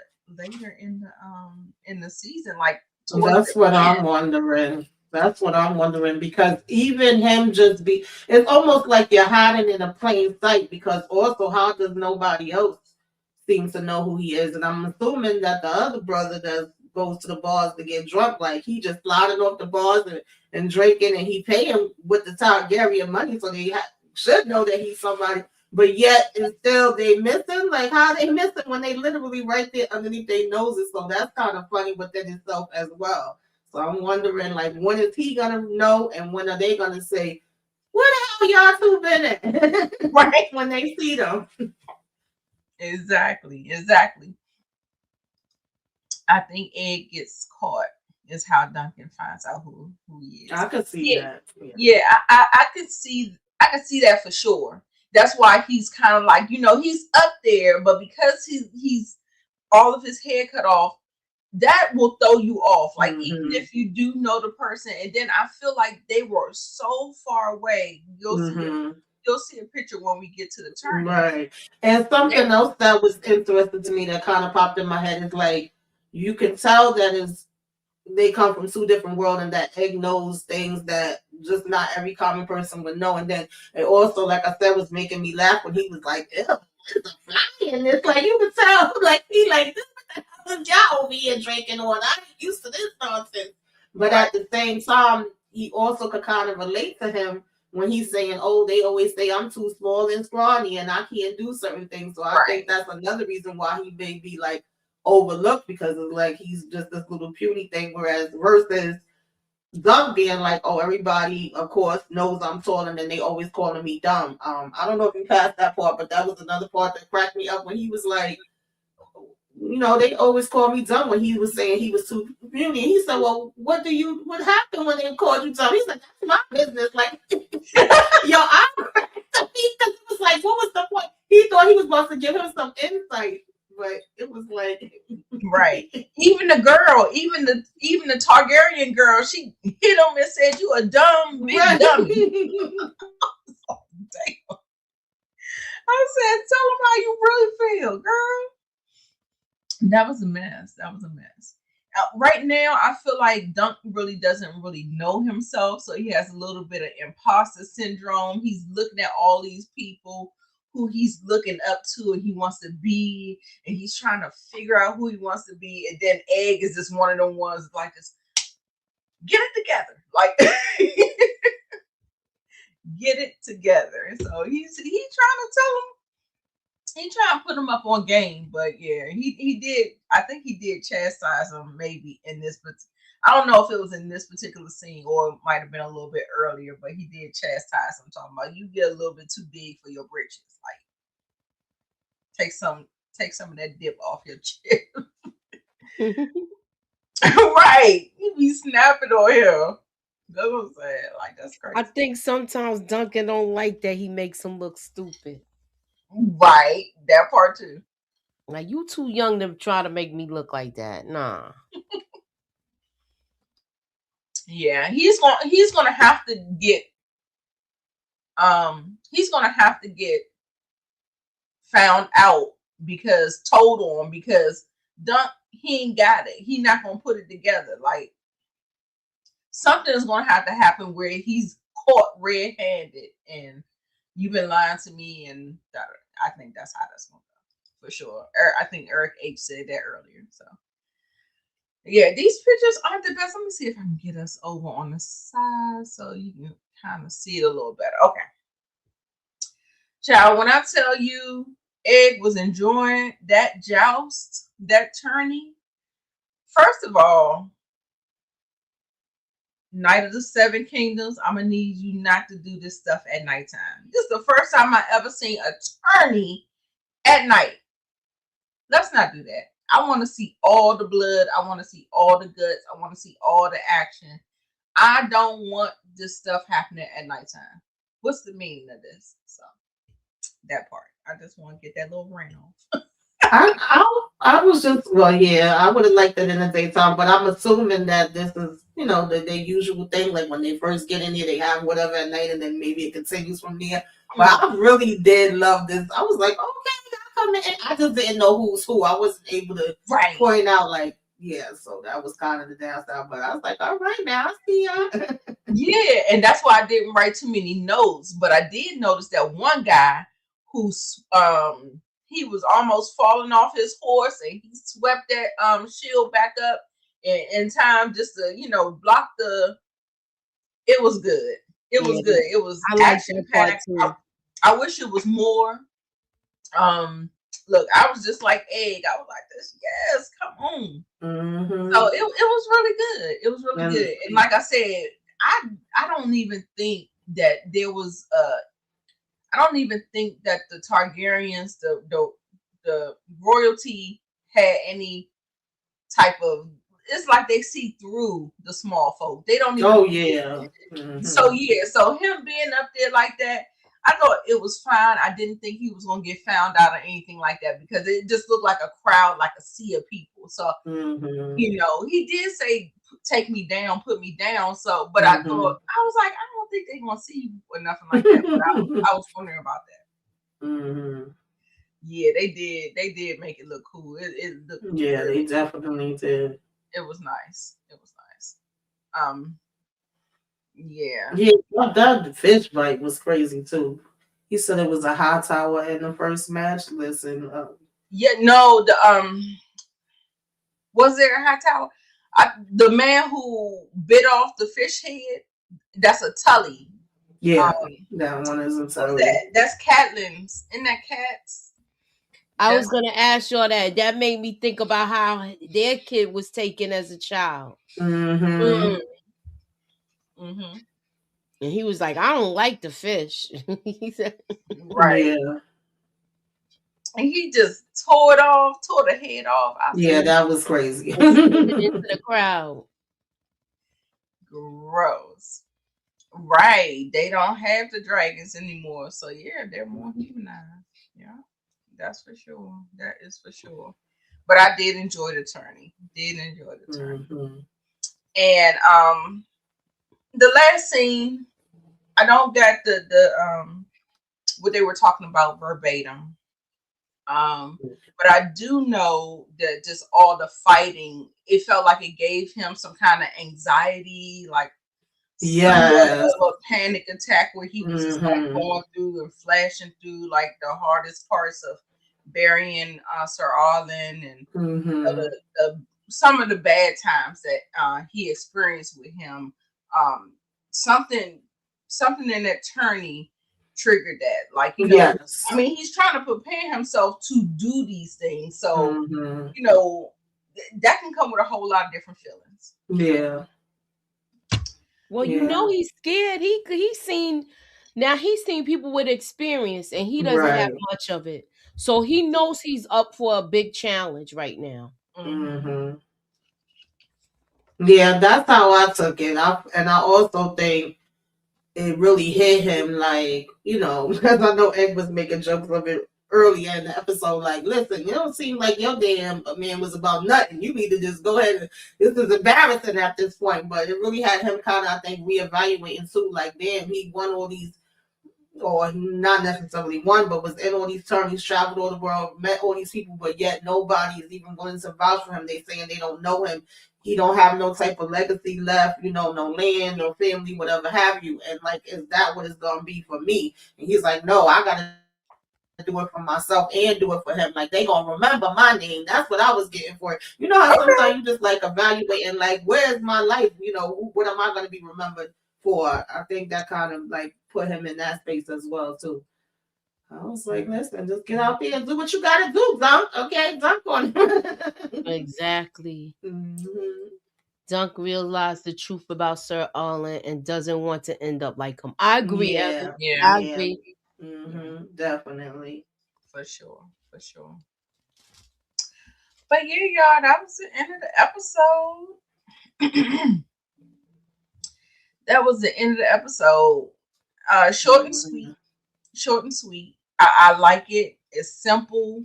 season, like towards That's what the end. I'm wondering. That's what I'm wondering because even him it's almost like you're hiding in a plain sight because also how does nobody else seem to know who he is? And I'm assuming that the other brother that goes to the bars to get drunk, like he just sliding off the bars and drinking and he pay him with the Targaryen money so they should know that he's somebody. But yet, and still, they miss him. Like how they miss him when they literally right there underneath their noses. So that's kind of funny within itself as well. So I'm wondering, like, when is he gonna know, and when are they gonna say, "Where the hell y'all two been at?" Right when they see them. Exactly. I think Ed gets caught is how Duncan finds out who he I is. could see Yeah, that. yeah. I could see that for sure. That's why he's kind of like, he's up there, but because he's all of his hair cut off, that will throw you off. Like even Mm-hmm. if you do know the person, and then I feel like they were so far away. Mm-hmm. You'll see a picture when we get to the turn-in. Right. And something else that was interesting to me that kind of popped in my head is like you can tell that is they come from two different worlds and that Egg knows things that just not every common person would know. And then it also, like I said, was making me laugh when he was like, ew, there's a fly in this. Like you could tell, like he like this what the hell is y'all over here drinking on? I ain't used to this nonsense. But Right. at the same time, he also could kind of relate to him when he's saying, "Oh, they always say I'm too small and scrawny and I can't do certain things." So I think that's another reason why he may be like overlooked because it's like he's just this little puny thing. Whereas versus Doug being like, "Oh, everybody, of course, knows I'm tall, and then they always calling me dumb." I don't know if you passed that part, but that was another part that cracked me up when he was like, they always call me dumb when he was saying he was too puny. He said, "Well, what happened when they called you dumb?" He said, "That's my business." Like, yo, I because it was like, what was the point? He thought he was supposed to give him some insight, but it was like, Right. Even the girl, even the Targaryen girl, she hit him and said, "You a dumb big right. dummy." Damn. I said, "Tell him how you really feel, girl." That was a mess. Right now, I feel like Dunk really doesn't really know himself, so he has a little bit of imposter syndrome. He's looking at all these people who he's looking up to and he wants to be, and he's trying to figure out who he wants to be. And then Egg is just one of them ones like this. get it together. Like, get it together. So he's trying to tell him. He trying to put him up on game, but yeah, he did. I think he did chastise him maybe in this, but I don't know if it was in this particular scene or it might have been a little bit earlier. But he did chastise him, talking about you get a little bit too big for your britches. Like take some of that dip off your chip. Right, he be snapping on him. That's what I'm saying. Like that's crazy. I think sometimes Duncan don't like that he makes him look stupid. Right, that part too. Like you too young to try to make me look like that. Nah. Yeah, he's gonna have to get found out because told on because Dunk he ain't got it. He not gonna put it together. Like something's gonna have to happen where he's caught red-handed and you've been lying to me, and I think that's how that's gonna go for sure. I think Eric H said that earlier. So yeah, these pictures aren't the best. Let me see if I can get us over on the side so you can kind of see it a little better. Okay. Child, when I tell you Egg was enjoying that joust, that tourney, first of all, Night of the Seven Kingdoms, I'm gonna need you not to do this stuff at nighttime. This is the first time I ever seen a tourney at night. Let's not do that. I want to see all the blood. I want to see all the guts. I want to see all the action. I don't want this stuff happening at nighttime. What's the meaning of this? So that part. I just want to get that little rain off. I was just yeah, I would have liked it in the daytime, but I'm assuming that this is their usual thing. Like when they first get in here, they have whatever at night, and then maybe it continues from there. But I really did love this. I was like, okay, I come in. I just didn't know who's who. I wasn't able to point out like yeah. So that was kind of the downside. But I was like, all right, now I see ya. Yeah, and that's why I didn't write too many notes. But I did notice that one guy who's he was almost falling off his horse and he swept that shield back up in time just to block the. It was good. It was good. It was action packed. I wish it was more. Look, I was just like Egg. I was like this. Yes, come on. Mm-hmm. So it was really good. It was really good. And like I said, I don't even think that there was I don't even think that the Targaryens, the royalty had any type of. It's like they see through the small folk. They don't even. Oh yeah. Mm-hmm. So him being up there like that, I thought it was fine. I didn't think he was gonna get found out or anything like that because it just looked like a crowd, like a sea of people. So he did say, "Take me down, put me down." So, but I thought I was like, I don't think they're gonna see you or nothing like that. But I was wondering about that. Mm-hmm. Yeah, they did. They did make it look cool. It looked. Yeah, good. They definitely did. It was nice. It was nice. Yeah. Yeah, that fish bite was crazy too. He said it was a high tower in the first match. Listen. Yeah, no, was there a high tower? The man who bit off the fish head, that's a Tully. Yeah, that one is a Tully. That's Catelyn's. Isn't that Cat's? I was gonna ask y'all that. That made me think about how their kid was taken as a child. Mm-hmm. Mm-hmm. And he was like, I don't like the fish. He said, right. Yeah. And he just tore the head off. That was crazy. Into the crowd. Gross. Right. They don't have the dragons anymore. So yeah, they're more humanized. Yeah. That's for sure. That is for sure. But I did enjoy the tourney. Mm-hmm. And the last scene, I don't get the what they were talking about verbatim. But I do know that just all the fighting, it felt like it gave him some kind of anxiety, like a panic attack where he was just like going through and flashing through like the hardest parts of burying Sir Arlen and the some of the bad times that he experienced with him, something in that tourney triggered that. Like, Yes. I mean, he's trying to prepare himself to do these things. So, Mhm. That can come with a whole lot of different feelings. Yeah. Well, he's scared. He's seen people with experience, and he doesn't have Right. much of it. So he knows he's up for a big challenge right now. Mhm. Yeah, that's how I took it. And I also think it really hit him, like, because I know Egg was making jokes of it earlier in the episode, like, listen, you don't seem like your damn man was about nothing. You need to just go ahead and, this is embarrassing at this point. But it really had him kind of, I think, reevaluating too, like, damn, he won all these, or not necessarily won, but was in all these tourneys, traveled all the world, met all these people, but yet nobody is even willing to vouch for him. They saying they don't know him. He don't have no type of legacy left, no land, no family, whatever have you. And like, is that what it's gonna be for me? And he's like, no, I gotta do it for myself and do it for him. Like, they gonna remember my name. That's what I was getting for it. You know how sometimes you just like evaluating, like, where's my life? What am I gonna be remembered for? I think that kind of like put him in that space as well too. I was like, listen, just get out there and do what you gotta do, Dunk. Okay, Dunk on him. Exactly. Mhm. Dunk realized the truth about Sir Arlen and doesn't want to end up like him. I agree, Evan. I agree. Definitely. For sure. But yeah, y'all, that was the end of the episode. That was the end of the episode. Short and sweet. I like it. It's simple.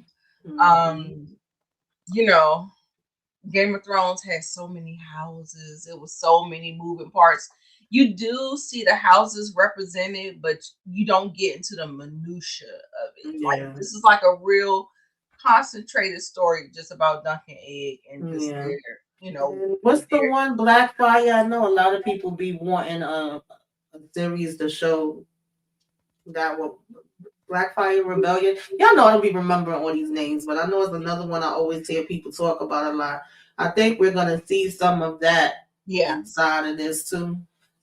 Game of Thrones has so many houses. It was so many moving parts. You do see the houses represented, but you don't get into the minutia of it. Yeah. Like, this is like a real concentrated story just about Dunk and Egg and just their, What's the one, Blackfire? I know a lot of people be wanting a series to show that one. Blackfire Rebellion. Y'all know I don't be remembering all these names, but I know it's another one I always hear people talk about a lot. I think we're gonna see some of that inside of this too.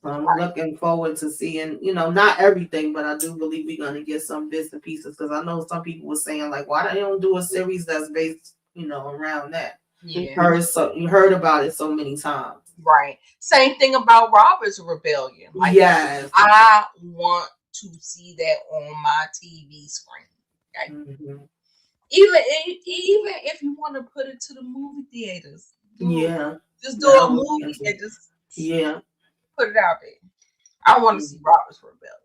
So I'm looking forward to seeing, not everything, but I do believe we're gonna get some bits and pieces, because I know some people were saying, like, why they don't do a series that's based, around that. Yeah. You heard about it so many times. Right. Same thing about Robert's Rebellion. Like, yes. I want to see that on my TV screen. Okay? Mm-hmm. Even if you want to put it to the movie theaters. Just do a movie and just put it out there. I want to see Robert's Rebellion.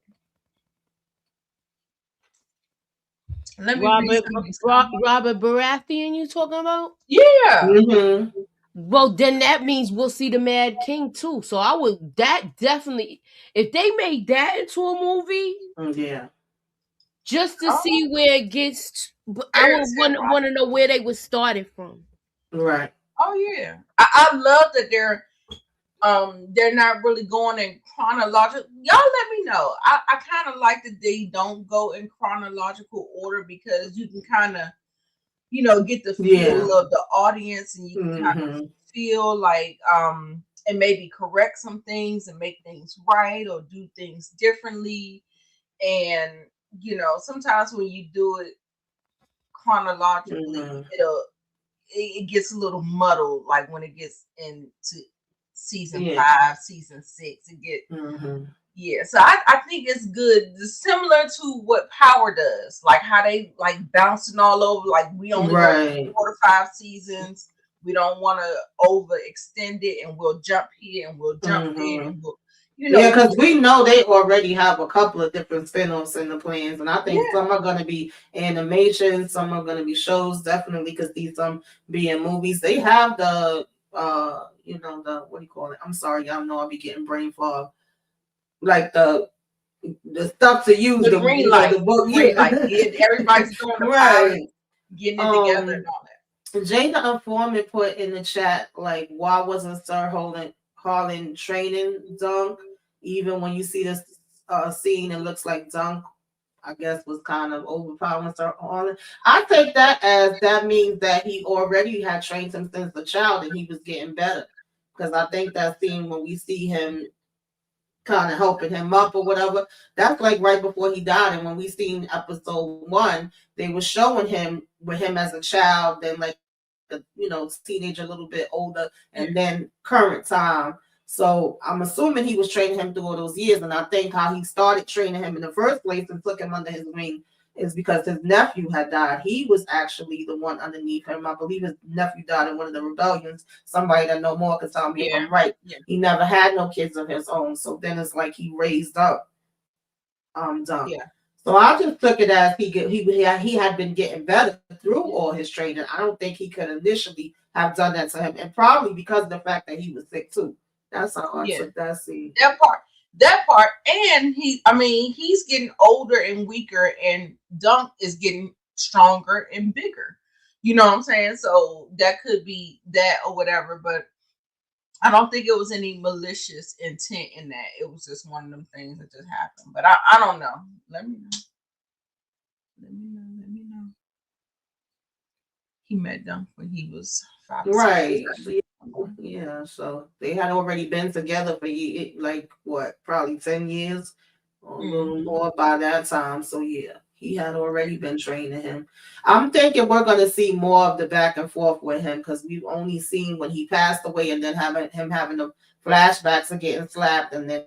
Robert Baratheon you talking about? Yeah. Mm-hmm. Well, then that means we'll see the Mad King too. So that definitely, if they made that into a movie, just to see where it gets, I would want to know where they would start it from. Right. Oh yeah, I love that they're not really going in chronological. Y'all let me know. I kind of like that they don't go in chronological order, because you can kind of, get the feel of the audience, and you can kind of feel like and maybe correct some things and make things right or do things differently. And sometimes when you do it chronologically, it gets a little muddled, like when it gets into season 5, season 6, it get so I think it's good. It's similar to what Power does, like how they like bouncing all over, like we only go 4 to 5 seasons. We don't want to overextend it, and we'll jump here and we'll jump there, and we'll, because we know they already have a couple of different spin-offs in the plans, and I think some are going to be animation, some are going to be shows, definitely, because these some being movies. They have the the, what do you call it? I'm sorry, y'all know I'll be getting brain fog. Like the stuff to use, the green light, the book, everybody's doing the right, getting it together and all that. Jada Informant put in the chat, like, why wasn't Sir Harlan training Dunk? Even when you see this scene, it looks like Dunk I guess was kind of overpowering Sir Arlen. I take that as that means that he already had trained him since a child and he was getting better. Because I think that scene when we see him kind of helping him up or whatever, that's like right before he died. And when we seen episode 1, they were showing him with him as a child, then like a teenager, a little bit older, and then current time. So I'm assuming he was training him through all those years. And I think how he started training him in the first place and took him under his wing is because his nephew had died. He was actually the one underneath him. I believe his nephew died in one of the rebellions. Somebody that know more can tell me if I'm right. Yeah. He never had no kids of his own. So then it's like he raised up Dunk. Yeah. So I just took it as he had been getting better through all his training. I don't think he could initially have done that to him, and probably because of the fact that he was sick too. That's how I took that scene. That part, and he's getting older and weaker, and Dunk is getting stronger and bigger. You know what I'm saying? So that could be that or whatever, but I don't think it was any malicious intent in that. It was just one of them things that just happened. But I don't know. Let me know. He met Dunk when he was 5. Right. Yeah. So they had already been together for probably 10 years or a little more by that time. So yeah, he had already been training him. I'm thinking we're going to see more of the back and forth with him because we've only seen when he passed away and then having the flashbacks of getting slapped, and then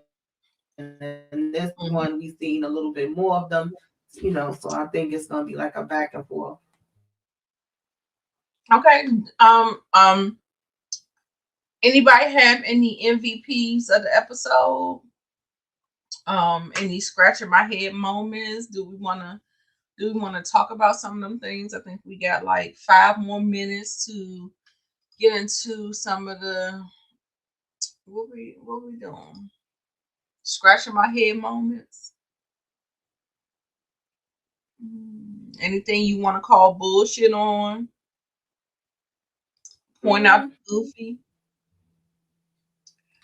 in this one we've seen a little bit more of them. So I think it's going to be like a back and forth. Okay. Anybody have any MVPs of the episode? Any scratching my head moments? Do we want to talk about some of them things? I think we got like 5 more minutes to get into some of the what we doing? Scratching my head moments. Anything you want to call bullshit on? Point out goofy.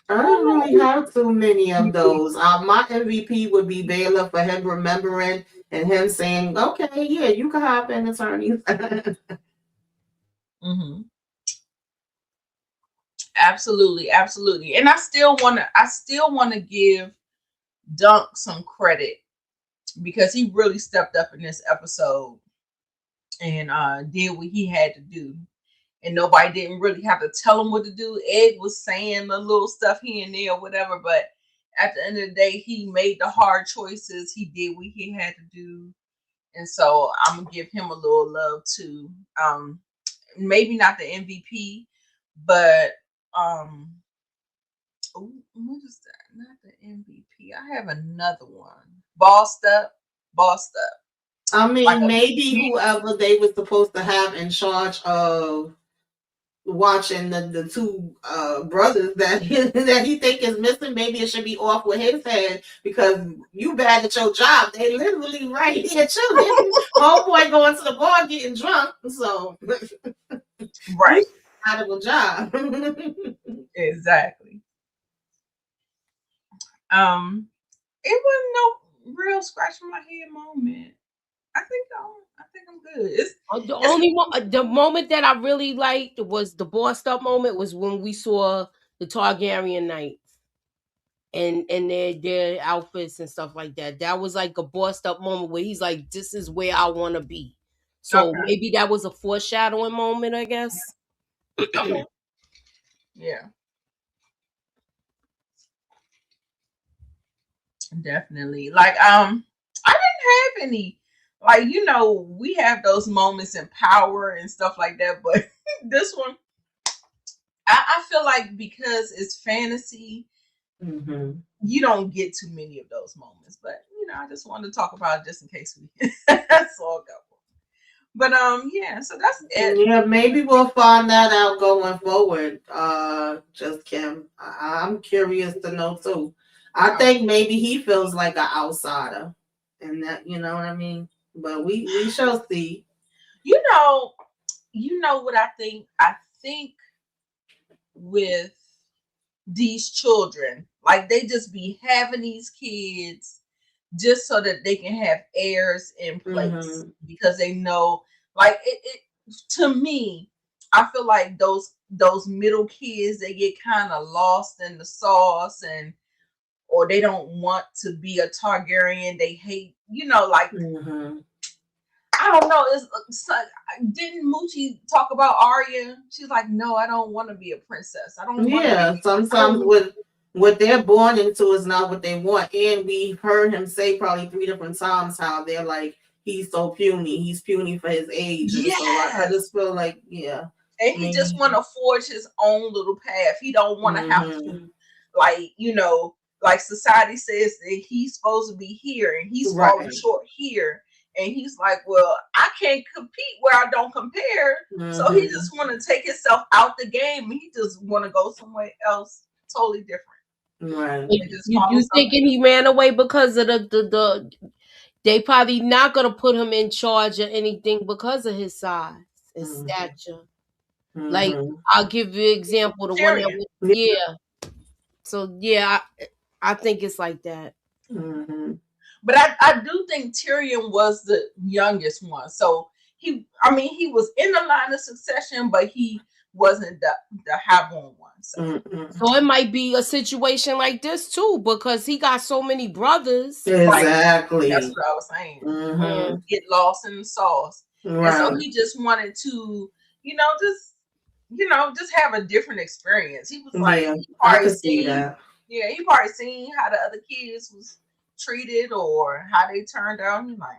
I don't really have too many of those. My MVP would be Baylor for him remembering and him saying, "Okay, yeah, you can hop in, attorneys." Absolutely. And I still want to give Dunk some credit because he really stepped up in this episode and did what he had to do. And nobody didn't really have to tell him what to do. Ed was saying a little stuff here and there or whatever, but at the end of the day, he made the hard choices. He did what he had to do. And so I'm going to give him a little love too. Maybe not the MVP, but what is that? Not the MVP. I have another one. Bossed up. I mean, maybe whoever they were supposed to have in charge of watching the 2 brothers that he think is missing, maybe it should be off with his head because you bad at your job. They literally right here chilling. Homeboy going to the bar getting drunk. So right. Out of a job. Exactly. It wasn't no real scratch my head moment. I think I'm good. The moment that I really liked was the bossed up moment was when we saw the Targaryen Knights and their outfits and stuff like that. That was like a bossed up moment where he's like, "This is where I want to be." So maybe that was a foreshadowing moment, I guess. Okay. Yeah. Definitely. Like I didn't have any, like, we have those moments in Power and stuff like that, but this one I feel like because it's fantasy, you don't get too many of those moments. But I just wanted to talk about it just in case we saw a couple. But yeah, so that's it. Yeah, maybe we'll find that out going forward. Just Kim. I'm curious to know too. I think maybe he feels like an outsider, and that you know what I mean. But we shall see. You know what I think? I think with these children, like they just be having these kids just so that they can have heirs in place, Mm-hmm. because they know, like it to me, I feel like those middle kids, they get kind of lost in the sauce, and or they don't want to be a Targaryen. They hate, like, Mm-hmm. I don't know. Didn't Moochie talk about Arya? She's like, no, I don't want to be a princess. I don't want to be. Yeah, sometimes what they're born into is not what they want. And we heard him say probably 3 different times how they're like, he's so puny. He's puny for his age. And so I Yes, just feel like, yeah, and he just maybe. want to forge his own little path. He don't want to have Mm-hmm. to, like, like society says that he's supposed to be here, and he's falling Right. short here. And he's like, well, I can't compete where I don't compare. So he Mm-hmm. just want to take himself out the game. And he just want to go somewhere else, totally different. Right. And just follow You something. thinking he ran away because of the they probably not gonna put him in charge of anything because of his size, his Mm-hmm. stature. Like, Mm-hmm. I'll give you an example. The one that Tyrion. was, Yeah. yeah. So yeah, I think it's like that. Mm-hmm. But I do think Tyrion was the youngest one. So he was in the line of succession, but he wasn't the highborn one. So Mm-hmm. So it might be a situation like this too, because he got so many brothers. right, that's Exactly. what I was saying. Mm-hmm. Get lost in the sauce. And so Right. he just wanted to, just have a different experience. He was like, Yeah, he I probably could see seen, that. yeah, he probably seen how the other kids was treated or how they turned out. He's like,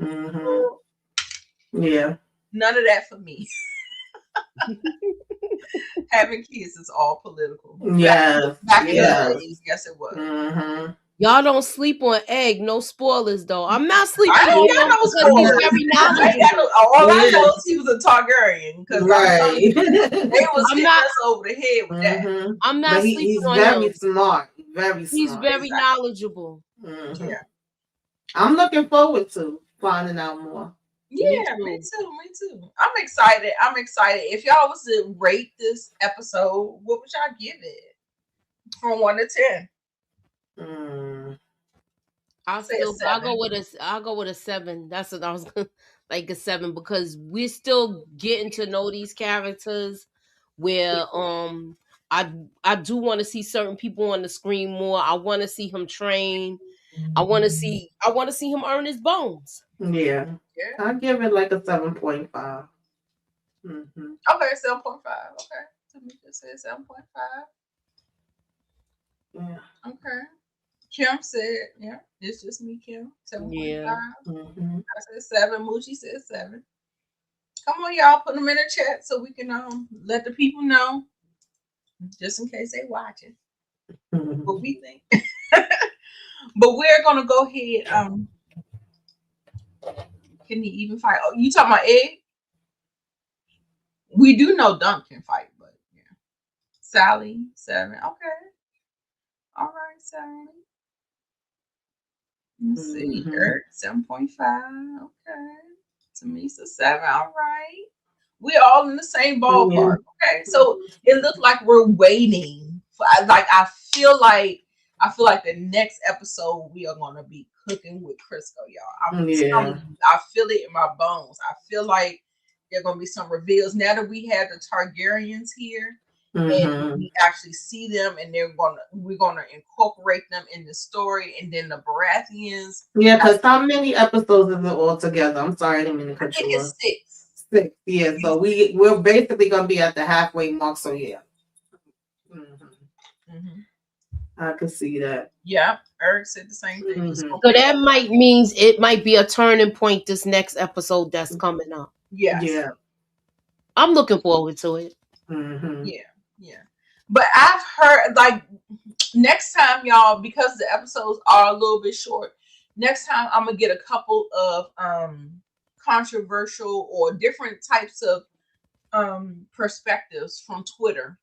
Mm-hmm. Yeah. none of that for me. Having kids is all political. Yes. Back in the Yes. days, yes, it was. Mm-hmm. Y'all don't sleep on Egg. No spoilers though. I'm not sleeping I on ain't got him no because he's spoilers. very I ain't got knowledgeable. all I know Yeah. is he was a Targaryen, because I'm telling Right. you, they was I'm hitting not. us over the head with that. Mm-hmm. I'm But not sleeping he's on very him. smart. Very He's smart. very Exactly. knowledgeable. Mm-hmm. Yeah. I'm looking forward to finding out more. Me Yeah, me too. too. Me too. I'm excited. I'm excited. If y'all was to rate this episode, what would y'all give it from 1 to 10? Mm. Say a I'll 7. go with a 7. That's what I was gonna like, a 7, because we're still getting to know these characters where I I do want to see certain people on the screen more. I want to see him train. I want to see him earn his bones. Yeah. Yeah. I'll give it like a 7.5. Mm-hmm. Okay, 7.5. Okay. Tamika said 7.5. Yeah. Okay. Kim said, yeah, it's just me, Kim. 7.5. Yeah. Mm-hmm. I said 7. Moochie said 7. Come on, y'all, put them in the chat so we can let the people know, just in case they watching what we think. But we're gonna go ahead. Can he even fight? Oh, you talking about Egg? We do know Dunk can fight, but yeah. Sally 7. Okay. All right, Sally. Let's see. Mm-hmm. Eric 7.5. Okay. Tamisa 7. All right. We're all in the same ballpark. Okay. So it looks like we're waiting for, I feel like the next episode we are gonna be cooking with Crisco, y'all. I'm telling you, I feel it in my bones. I feel like there are gonna be some reveals now that we have the Targaryens here, and Mm-hmm. we actually see them, and we're gonna incorporate them in the story, and then the Baratheons. Yeah, because how many episodes is it all together? I'm sorry, I didn't mean to I cut think you it's off. 6. 6. Yeah, so we're basically gonna be at the halfway mark. So yeah. Mm-hmm. I could see that. Yeah, Eric said the same thing. Mm-hmm. So that means it might be a turning point this next episode that's coming up. Yes. Yeah. I'm looking forward to it. Mm-hmm. Yeah. But I've heard, like, next time, y'all, because the episodes are a little bit short, next time I'm gonna get a couple of controversial or different types of perspectives from Twitter,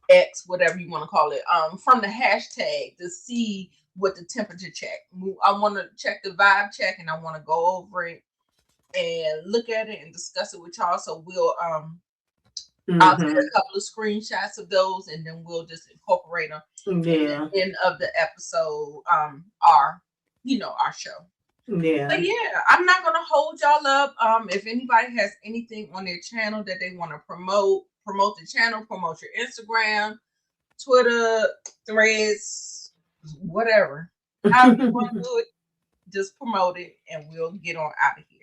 X, whatever you want to call it, from the hashtag to see what the temperature check. I want to check the vibe check, and I want to go over it and look at it and discuss it with y'all. So we'll I'll take Mhm. a couple of screenshots of those, and then we'll just incorporate them Yeah. at the end of the episode. Our our show. Yeah. But yeah, I'm not gonna hold y'all up. If anybody has anything on their channel that they want to promote the channel, promote your Instagram, Twitter, Threads, whatever. However you want to do it, just promote it, and we'll get on out of here.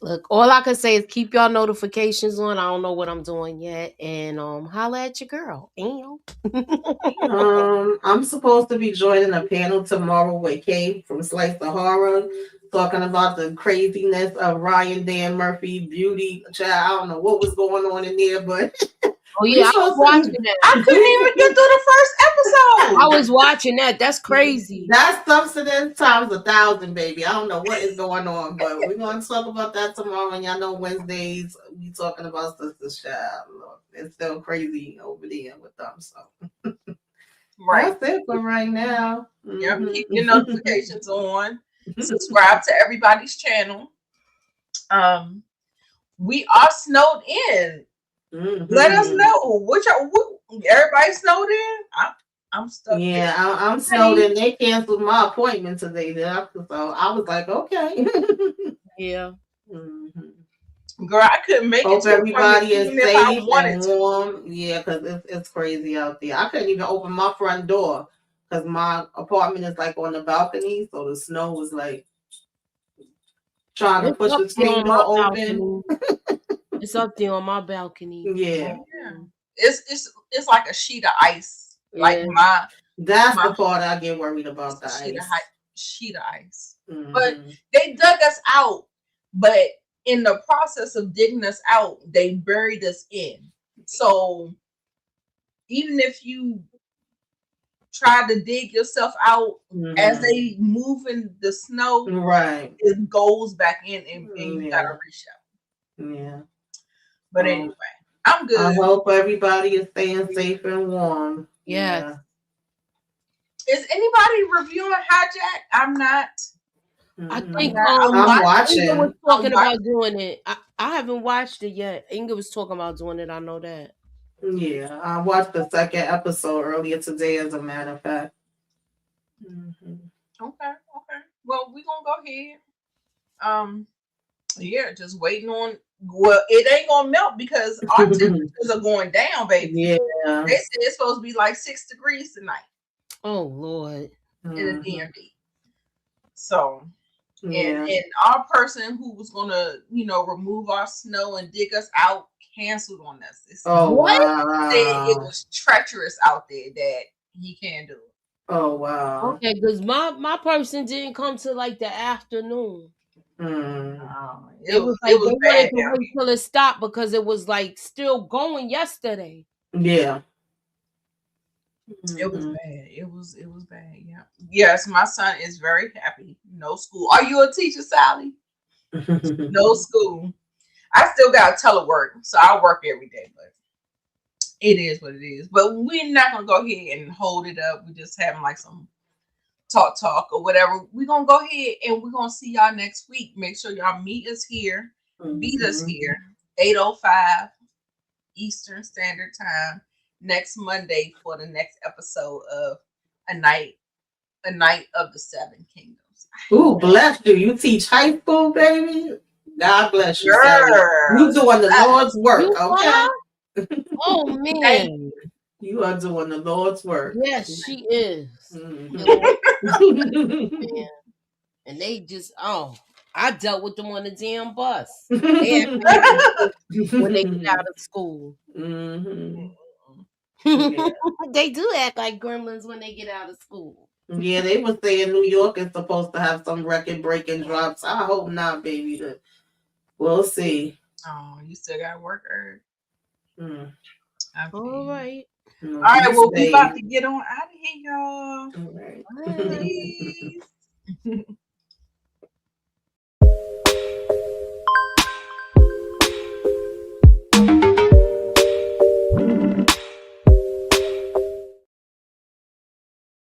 Look, all I can say is keep y'all notifications on. I don't know what I'm doing yet, and holla at your girl. I'm supposed to be joining a panel tomorrow with Kay from Slice the Horror, talking about the craziness of Ryan Dan Murphy beauty. Child, I don't know what was going on in there, but Oh we yeah, I was supposed watching to. that. I couldn't even get through the first episode. I was watching that. That's crazy. That's substance times 1,000, baby. I don't know what is going on, but we're going to talk about that tomorrow. And y'all know Wednesdays we talking about Sister's Child. Look, it's still crazy over there with them. So Right. that's it for right now. Yep. Keep your notifications on. Subscribe to everybody's channel. We are snowed in. Let us know what everybody snowed in. I'm stuck. Yeah, I'm snowed in. They canceled my appointment today, so I was like, okay. Yeah. Girl, I couldn't make it. Hope to everybody is even if I safe wanted and to. warm. Yeah, because it's crazy out there. I couldn't even open my front door because my apartment is like on the balcony, so the snow was like trying to It's push up the there screen on my door open. balcony. It's up there on my balcony. Yeah. It's like a sheet of ice. Like Yeah. That's the part I get worried about. The sheet of ice. Mm-hmm. But they dug us out. But in the process of digging us out, they buried us in. So even if you try to dig yourself out, as they move in the snow, right, it goes back in and you gotta reach out. Yeah. But anyway, I'm good. I hope everybody is staying safe and warm. Yeah. Is anybody reviewing Hijack? I'm not. I think I'm watching. Inga was talking about doing it. I haven't watched it yet. Inga was talking about doing it. I know that. Yeah, I watched the second episode earlier today, as a matter of fact. Okay. Well, we're gonna go ahead. Yeah, just waiting on. Well, it ain't gonna melt because our temperatures are going down, baby. Yeah. They said it's supposed to be like 6 degrees tonight. Oh Lord. In the DMV. So, and our person who was gonna, remove our snow and dig us out canceled on us. Wow. It was treacherous out there that he can't do it. Oh wow. Okay, because my person didn't come till like the afternoon. It was like they wanted to wait till it stopped because it was like still going yesterday. Yeah. It was bad. It was bad. Yeah. Yes, my son is very happy. No school. Are you a teacher, Sally? No school. I still got telework, so I work every day, but it is what it is. But we're not gonna go ahead and hold it up. We just having like some talk or whatever. We're gonna go ahead and we're gonna see y'all next week. Make sure y'all meet us here, beat us here, 8:05 Eastern Standard Time next Monday for the next episode of a night of the Seven Kingdoms. Ooh, bless you. You teach high school, baby. God bless you, Sarah. You doing the Lord's work, okay? Oh man. You are doing the Lord's work. Yes, she is. And they just I dealt with them on the damn bus. When they get out of school. They do act like gremlins when they get out of school. Yeah, they were saying New York is supposed to have some record-breaking drops. I hope not, baby. We'll see. Oh, you still got to work, Earth. All right. All right, well, we about to get on out of here, y'all. All right. Peace.